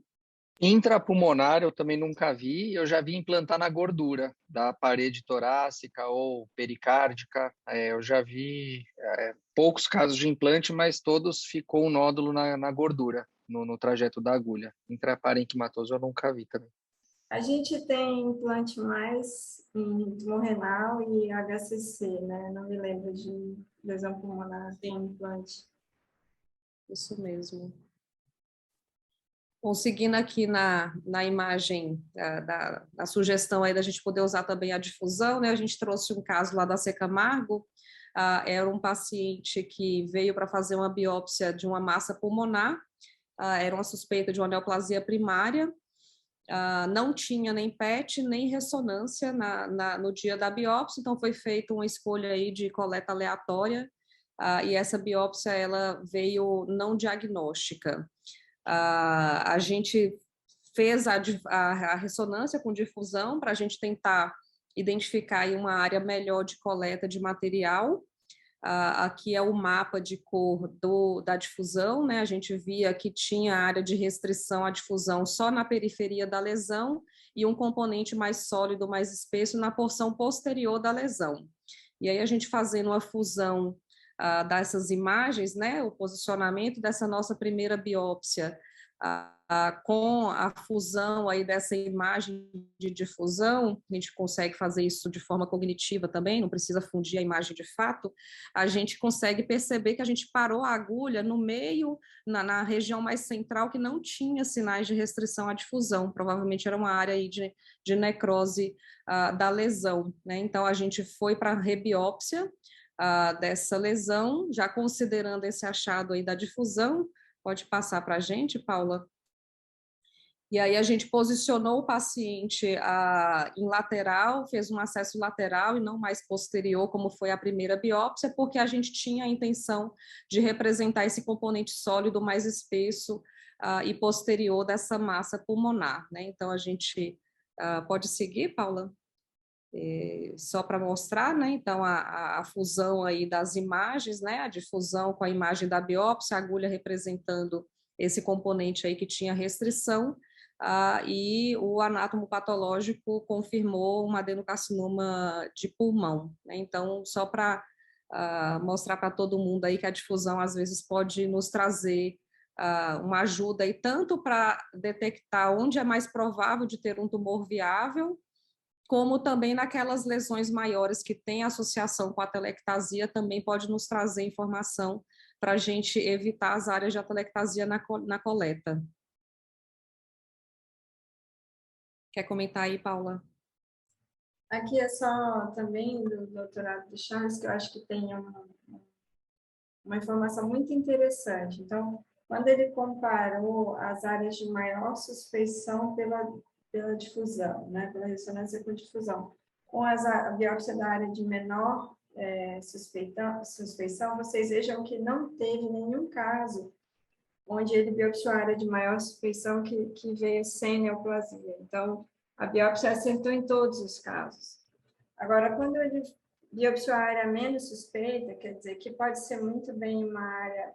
[SPEAKER 4] Intrapulmonar eu também nunca vi, eu já vi implantar na gordura da parede torácica ou pericárdica. Eu já vi poucos casos de implante, mas todos ficou um nódulo na gordura, no trajeto da agulha. Intraparenquimatoso eu nunca vi também.
[SPEAKER 1] A gente tem implante mais em tumor renal e HCC, né? Não me lembro de lesão pulmonar com implante.
[SPEAKER 3] Isso mesmo. Bom, seguindo aqui na imagem da sugestão aí da gente poder usar também a difusão, né? A gente trouxe um caso lá da C. Camargo, era um paciente que veio para fazer uma biópsia de uma massa pulmonar, era uma suspeita de uma neoplasia primária, não tinha nem PET, nem ressonância no dia da biópsia, então foi feita uma escolha aí de coleta aleatória, e essa biópsia ela veio não diagnóstica. A gente fez a ressonância com difusão para a gente tentar identificar aí uma área melhor de coleta de material. Aqui é o mapa de cor da difusão, né? A gente via que tinha área de restrição à difusão só na periferia da lesão e um componente mais sólido, mais espesso na porção posterior da lesão. E aí a gente fazendo uma fusão dessas imagens, né, o posicionamento dessa nossa primeira biópsia Com a fusão aí dessa imagem de difusão, a gente consegue fazer isso de forma cognitiva também, não precisa fundir a imagem de fato, a gente consegue perceber que a gente parou a agulha no meio, na região mais central, que não tinha sinais de restrição à difusão, provavelmente era uma área aí de necrose da lesão, né? Então, a gente foi para a rebiópsia dessa lesão, já considerando esse achado aí da difusão. Pode passar para a gente, Paula? E aí a gente posicionou o paciente em lateral, fez um acesso lateral e não mais posterior, como foi a primeira biópsia, porque a gente tinha a intenção de representar esse componente sólido mais espesso e posterior dessa massa pulmonar, né? Então, a gente pode seguir, Paula? Só para mostrar, né? Então, a fusão aí das imagens, né? A difusão com a imagem da biópsia, a agulha representando esse componente aí que tinha restrição, e o anátomo patológico confirmou um adenocarcinoma de pulmão, né? Então, só para mostrar para todo mundo aí que a difusão às vezes pode nos trazer uma ajuda aí tanto para detectar onde é mais provável de ter um tumor viável, como também naquelas lesões maiores que têm associação com a atelectasia, também pode nos trazer informação para a gente evitar as áreas de atelectasia na coleta. Quer comentar aí, Paula?
[SPEAKER 1] Aqui é só também do doutorado do Charles, que eu acho que tem uma informação muito interessante. Então, quando ele comparou as áreas de maior suspeição pela difusão, né, pela ressonância com difusão, com a biópsia da área de menor suspeição, vocês vejam que não teve nenhum caso onde ele biopsiou a área de maior suspeição que veio sem neoplasia. Então, a biópsia acertou em todos os casos. Agora, quando ele biopsiou a área menos suspeita, quer dizer que pode ser muito bem uma área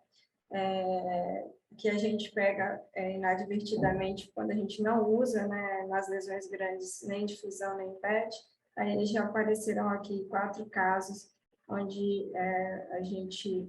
[SPEAKER 1] que a gente pega inadvertidamente quando a gente não usa, né, nas lesões grandes, nem difusão, nem PET, aí já apareceram aqui 4 casos onde a gente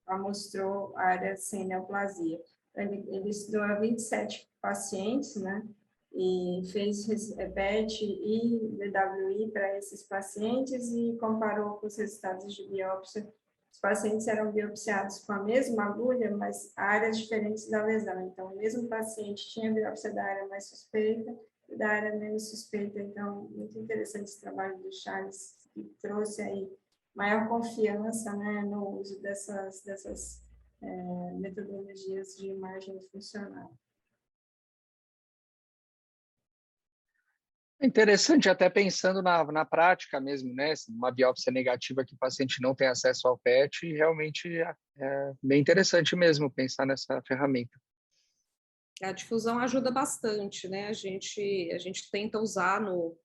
[SPEAKER 1] amostrou a área sem neoplasia. Ele estudou 27 pacientes, né, e fez PET e DWI para esses pacientes e comparou com os resultados de biópsia. Os pacientes eram biopsiados com a mesma agulha, mas áreas diferentes da lesão. Então, o mesmo paciente tinha biópsia da área mais suspeita e da área menos suspeita. Então, muito interessante esse trabalho do Charles, que trouxe aí maior confiança, né, no uso dessas metodologias de imagem funcional.
[SPEAKER 4] Interessante, até pensando na prática mesmo, né? Uma biópsia negativa que o paciente não tem acesso ao PET, realmente é bem interessante mesmo pensar nessa ferramenta.
[SPEAKER 3] A difusão ajuda bastante, né? A gente tenta usar no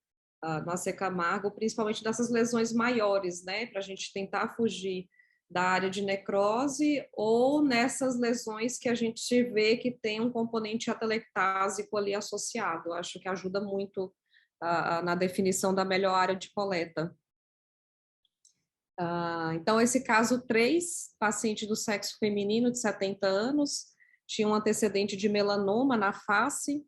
[SPEAKER 3] AC Camargo, principalmente dessas lesões maiores, né? Para a gente tentar fugir da área de necrose ou nessas lesões que a gente vê que tem um componente atelectásico ali associado. Acho que ajuda muito na definição da melhor área de coleta. Então, esse caso 3, paciente do sexo feminino de 70 anos, tinha um antecedente de melanoma na face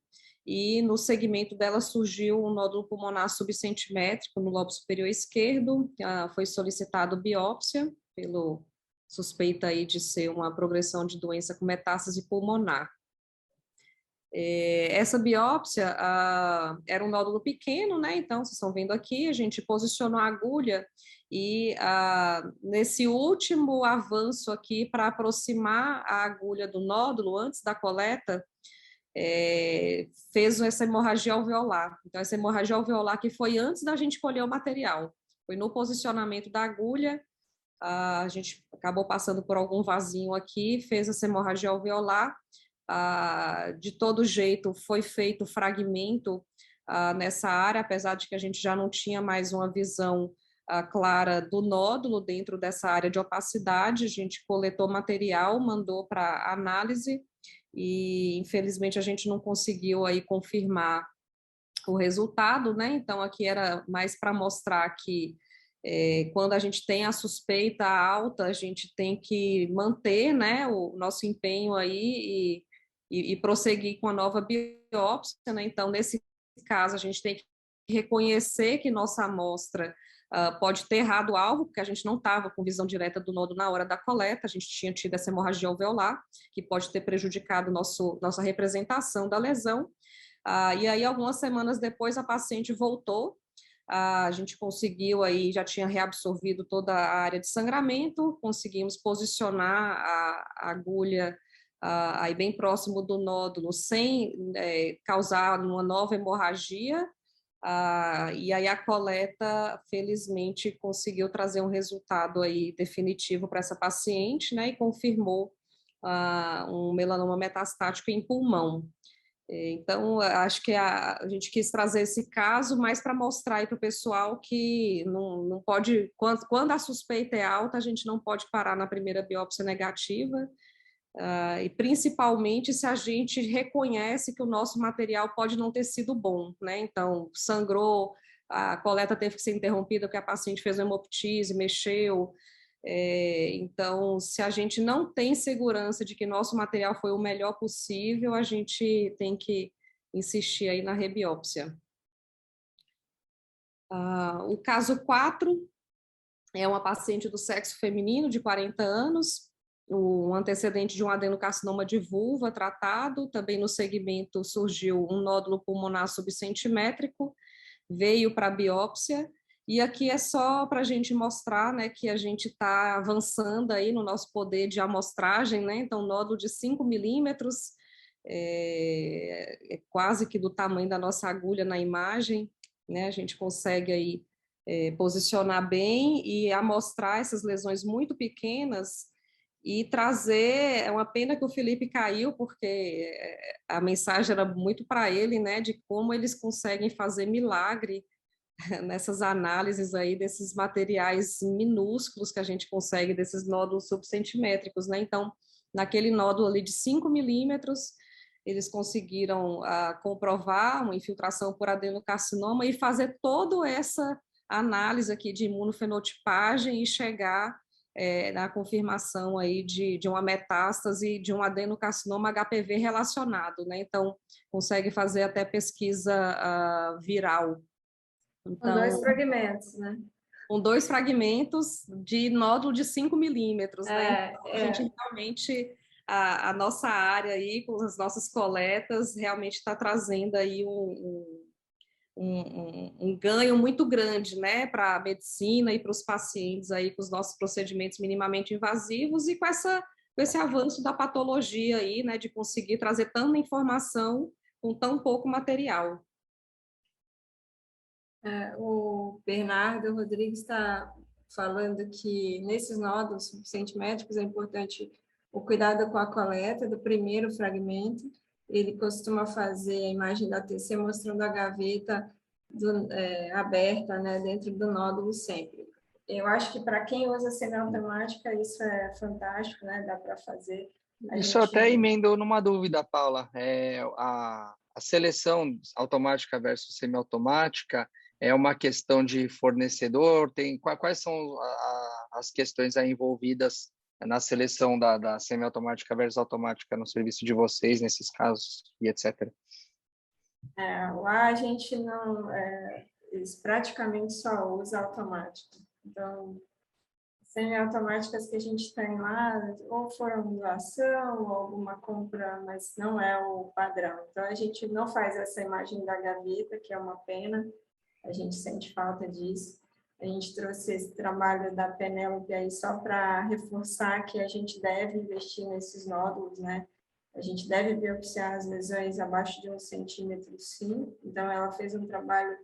[SPEAKER 3] e no segmento dela surgiu um nódulo pulmonar subcentimétrico no lobo superior esquerdo, foi solicitado biópsia pelo suspeita aí de ser uma progressão de doença com metástase pulmonar. Essa biópsia era um nódulo pequeno, né? Então, vocês estão vendo aqui, a gente posicionou a agulha e nesse último avanço aqui, para aproximar a agulha do nódulo antes da coleta, fez essa hemorragia alveolar. Então, essa hemorragia alveolar que foi antes da gente colher o material, foi no posicionamento da agulha, a gente acabou passando por algum vasinho aqui, fez essa hemorragia alveolar. De todo jeito, foi feito fragmento nessa área, apesar de que a gente já não tinha mais uma visão clara do nódulo dentro dessa área de opacidade. A gente coletou material, mandou para análise e, infelizmente, a gente não conseguiu aí confirmar o resultado, né? Então, aqui era mais para mostrar que quando a gente tem a suspeita alta, a gente tem que manter, né, o nosso empenho aí e prosseguir com a nova biópsia, né? Então, nesse caso, a gente tem que reconhecer que nossa amostra pode ter errado o alvo, porque a gente não estava com visão direta do nodo na hora da coleta, a gente tinha tido essa hemorragia alveolar, que pode ter prejudicado nossa representação da lesão. E aí, algumas semanas depois, a paciente voltou, a gente conseguiu aí, já tinha reabsorvido toda a área de sangramento, conseguimos posicionar a agulha aí bem próximo do nódulo, sem causar uma nova hemorragia, e aí a coleta, felizmente, conseguiu trazer um resultado aí definitivo para essa paciente, né, e confirmou um melanoma metastático em pulmão. Então, acho que a gente quis trazer esse caso mais para mostrar aí para o pessoal que não pode, quando a suspeita é alta, a gente não pode parar na primeira biópsia negativa, e principalmente se a gente reconhece que o nosso material pode não ter sido bom, né? Então, sangrou, a coleta teve que ser interrompida porque a paciente fez uma hemoptise, mexeu. Então, se a gente não tem segurança de que nosso material foi o melhor possível, a gente tem que insistir aí na rebiópsia. O caso 4 é uma paciente do sexo feminino de 40 anos, um antecedente de um adenocarcinoma de vulva tratado, também no segmento surgiu um nódulo pulmonar subcentimétrico, veio para a biópsia, e aqui é só para a gente mostrar, né, que a gente está avançando aí no nosso poder de amostragem, né, então nódulo de 5 milímetros, quase que do tamanho da nossa agulha na imagem, né, a gente consegue aí posicionar bem e amostrar essas lesões muito pequenas e trazer, é uma pena que o Felipe caiu, porque a mensagem era muito para ele, né, de como eles conseguem fazer milagre nessas análises aí desses materiais minúsculos que a gente consegue, desses nódulos subcentimétricos, né, então, naquele nódulo ali de 5 milímetros, eles conseguiram comprovar uma infiltração por adenocarcinoma e fazer toda essa análise aqui de imunofenotipagem e chegar na confirmação aí de uma metástase de um adenocarcinoma HPV relacionado, né? Então, consegue fazer até pesquisa viral.
[SPEAKER 1] Então, com 2 fragmentos, né?
[SPEAKER 3] Com 2 fragmentos de nódulo de 5 milímetros, né? Então, a gente realmente, a nossa área aí, com as nossas coletas, realmente está trazendo aí um ganho muito grande, né, para a medicina e para os pacientes aí com os nossos procedimentos minimamente invasivos e com esse avanço da patologia aí, né, de conseguir trazer tanta informação com tão pouco material.
[SPEAKER 1] O Bernardo Rodrigues está falando que nesses nódulos subcentimétricos é importante o cuidado com a coleta do primeiro fragmento. Ele costuma fazer a imagem da TC mostrando a gaveta aberta, né, dentro do nódulo sempre. Eu acho que para quem usa semiautomática isso é fantástico, né, dá para fazer.
[SPEAKER 4] Isso eu até emendou numa dúvida, Paula. A seleção automática versus semiautomática é uma questão de fornecedor? Quais são as questões aí envolvidas na seleção da semiautomática versus automática no serviço de vocês, nesses casos, e etc.?
[SPEAKER 1] Lá a gente não... eles praticamente só usam automática. Então, semiautomáticas que a gente tem lá, ou foram doação, ou alguma compra, mas não é o padrão. Então, a gente não faz essa imagem da gaveta, que é uma pena, a gente sente falta disso. A gente trouxe esse trabalho da Penélope aí só para reforçar que a gente deve investir nesses nódulos, né? A gente deve biopsiar as lesões abaixo de 1 centímetro, sim. Então, ela fez um trabalho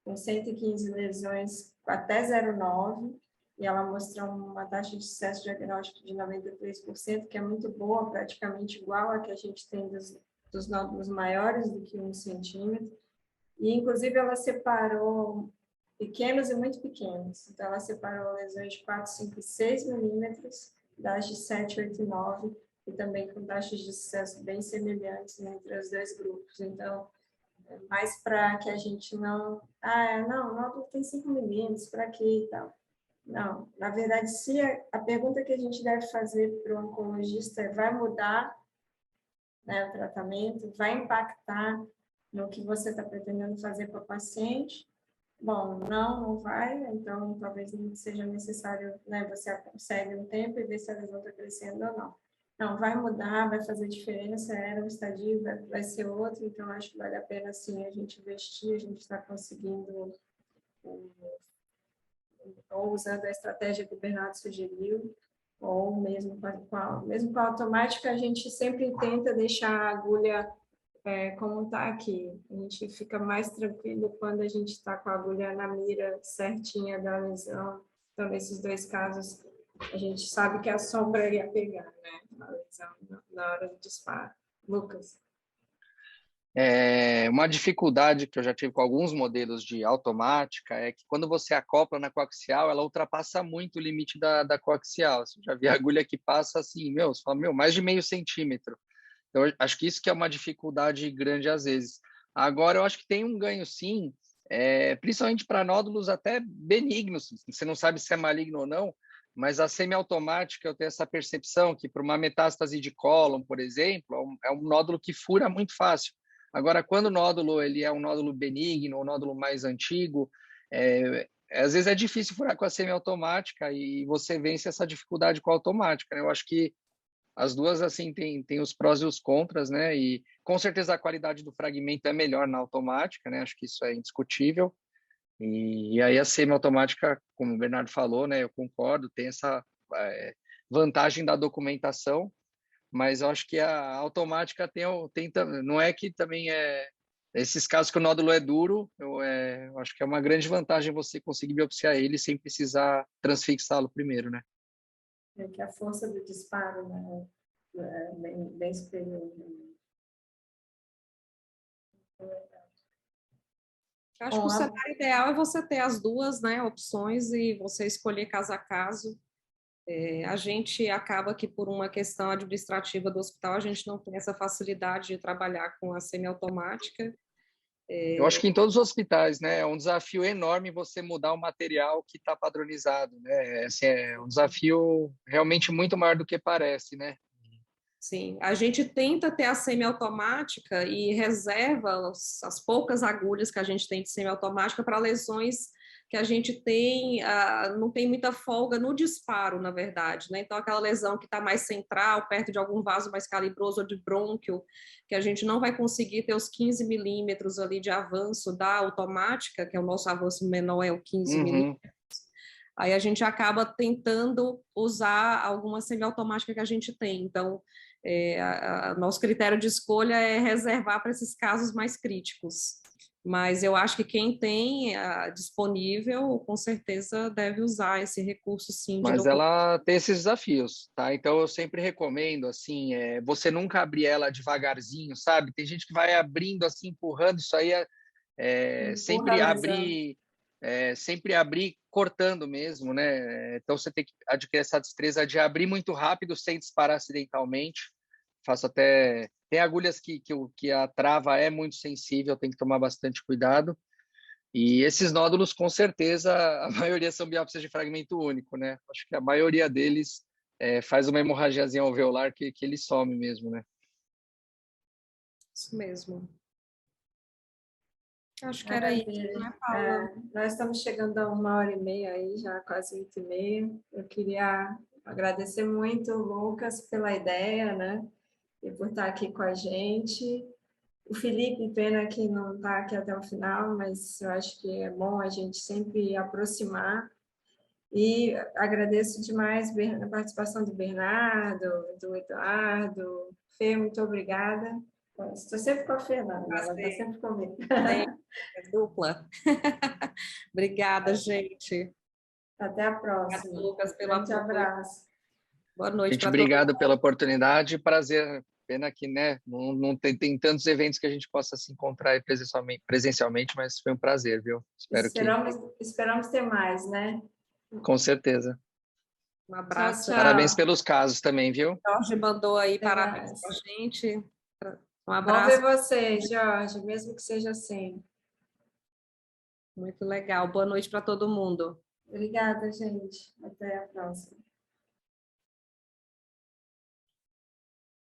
[SPEAKER 1] com 115 lesões até 0,9, e ela mostrou uma taxa de sucesso diagnóstico de 93%, que é muito boa, praticamente igual a que a gente tem dos nódulos maiores do que 1 centímetro. E, inclusive, ela separou pequenos e muito pequenos. Então, ela separou lesões de 4, 5 e 6 milímetros, das de 7, 8 e 9, e também com taxas de sucesso bem semelhantes entre os 2 grupos. Então, mais para que a gente não... não, o nódulo tem 5 milímetros, para quê e tal. Não, na verdade, se a pergunta que a gente deve fazer para o oncologista é: vai mudar né, o tratamento, vai impactar no que você está pretendendo fazer para o paciente. Bom, não vai, então talvez não seja necessário, né, você segue um tempo e ver se a lesão está crescendo ou não. Não, vai mudar, vai fazer diferença, era um estadio, vai ser outro, então acho que vale a pena, sim, a gente investir, a gente está conseguindo, ou usando a estratégia que o Bernardo sugeriu, ou mesmo mesmo com a automática, a gente sempre tenta deixar a agulha como está aqui. A gente fica mais tranquilo quando a gente está com a agulha na mira certinha da lesão. Então, nesses dois casos, a gente sabe que a sombra ia pegar, né? A lesão na hora do disparo. Lucas.
[SPEAKER 4] Uma dificuldade que eu já tive com alguns modelos de automática é que quando você acopla na coaxial, ela ultrapassa muito o limite da coaxial. Você já vi a agulha que passa assim, você fala, mais de meio centímetro. Então, eu acho que isso que é uma dificuldade grande às vezes. Agora, eu acho que tem um ganho, sim, principalmente para nódulos até benignos. Você não sabe se é maligno ou não, mas a semiautomática, eu tenho essa percepção que para uma metástase de cólon, por exemplo, é um nódulo que fura muito fácil. Agora, quando o nódulo ele é um nódulo benigno, um nódulo mais antigo, às vezes é difícil furar com a semiautomática e você vence essa dificuldade com a automática, né? Eu acho que as duas, assim, tem os prós e os contras, né? E com certeza a qualidade do fragmento é melhor na automática, né? Acho que isso é indiscutível. E aí a semiautomática, como o Bernardo falou, né? Eu concordo, tem essa vantagem da documentação, mas eu acho que a automática tem não é que também esses casos que o nódulo é duro, eu acho que é uma grande vantagem você conseguir biopsiar ele sem precisar transfixá-lo primeiro, né?
[SPEAKER 1] Que a força do disparo, né, é bem superior.
[SPEAKER 3] Eu acho que o cenário ideal é você ter as duas, né, opções e você escolher caso a caso. A gente acaba que, por uma questão administrativa do hospital, a gente não tem essa facilidade de trabalhar com a semiautomática.
[SPEAKER 4] Eu acho que em todos os hospitais, né, é um desafio enorme você mudar o material que está padronizado, né? Assim, é um desafio realmente muito maior do que parece, né?
[SPEAKER 3] Sim, a gente tenta ter a semiautomática e reserva as poucas agulhas que a gente tem de semiautomática para lesões que a gente tem, não tem muita folga no disparo, na verdade, né? Então, aquela lesão que está mais central, perto de algum vaso mais calibroso ou de brônquio, que a gente não vai conseguir ter os 15 milímetros ali de avanço da automática, que é o nosso avanço menor, é o 15 milímetros. Aí a gente acaba tentando usar alguma semiautomática que a gente tem. Então, nosso critério de escolha é reservar para esses casos mais críticos. Mas eu acho que quem tem disponível, com certeza deve usar esse recurso, sim.
[SPEAKER 4] Mas ela tem esses desafios, tá? Então eu sempre recomendo, assim, você nunca abrir ela devagarzinho, sabe? Tem gente que vai abrindo, assim, empurrando, isso aí sempre abrir cortando mesmo, né? Então você tem que adquirir essa destreza de abrir muito rápido sem disparar acidentalmente. Tem agulhas que a trava é muito sensível, tem que tomar bastante cuidado. E esses nódulos, com certeza, a maioria são biópsias de fragmento único, né? Acho que a maioria deles faz uma hemorragiazinha alveolar que ele some mesmo, né?
[SPEAKER 3] Isso mesmo. Acho que era isso, né, Paula?
[SPEAKER 1] Nós estamos chegando a 1h30 aí, já quase 8h30. Eu queria agradecer muito o Lucas pela ideia, né? E por estar aqui com a gente. O Felipe, pena que não está aqui até o final, mas eu acho que é bom a gente sempre aproximar. E agradeço demais a participação do Bernardo, do Eduardo. Fê, muito obrigada. Estou sempre com a Fernanda, ela está sempre comigo.
[SPEAKER 3] É dupla. Obrigada, gente.
[SPEAKER 1] Até a próxima.
[SPEAKER 3] Obrigada, Lucas, pelo
[SPEAKER 1] Grande abraço.
[SPEAKER 3] Boa noite.
[SPEAKER 4] Gente, obrigado pela oportunidade. Prazer. Pena que, né, não tem tantos eventos que a gente possa se encontrar presencialmente, mas foi um prazer, viu?
[SPEAKER 1] Esperamos ter mais, né?
[SPEAKER 4] Com certeza.
[SPEAKER 3] Um abraço.
[SPEAKER 1] Tchau, tchau.
[SPEAKER 4] Parabéns pelos casos também, viu?
[SPEAKER 3] O Jorge mandou aí parabéns pra gente. Um
[SPEAKER 1] Bom
[SPEAKER 3] abraço.
[SPEAKER 1] ver você, Jorge, mesmo que seja assim.
[SPEAKER 3] Muito legal. Boa noite para todo mundo.
[SPEAKER 1] Obrigada, gente. Até a próxima.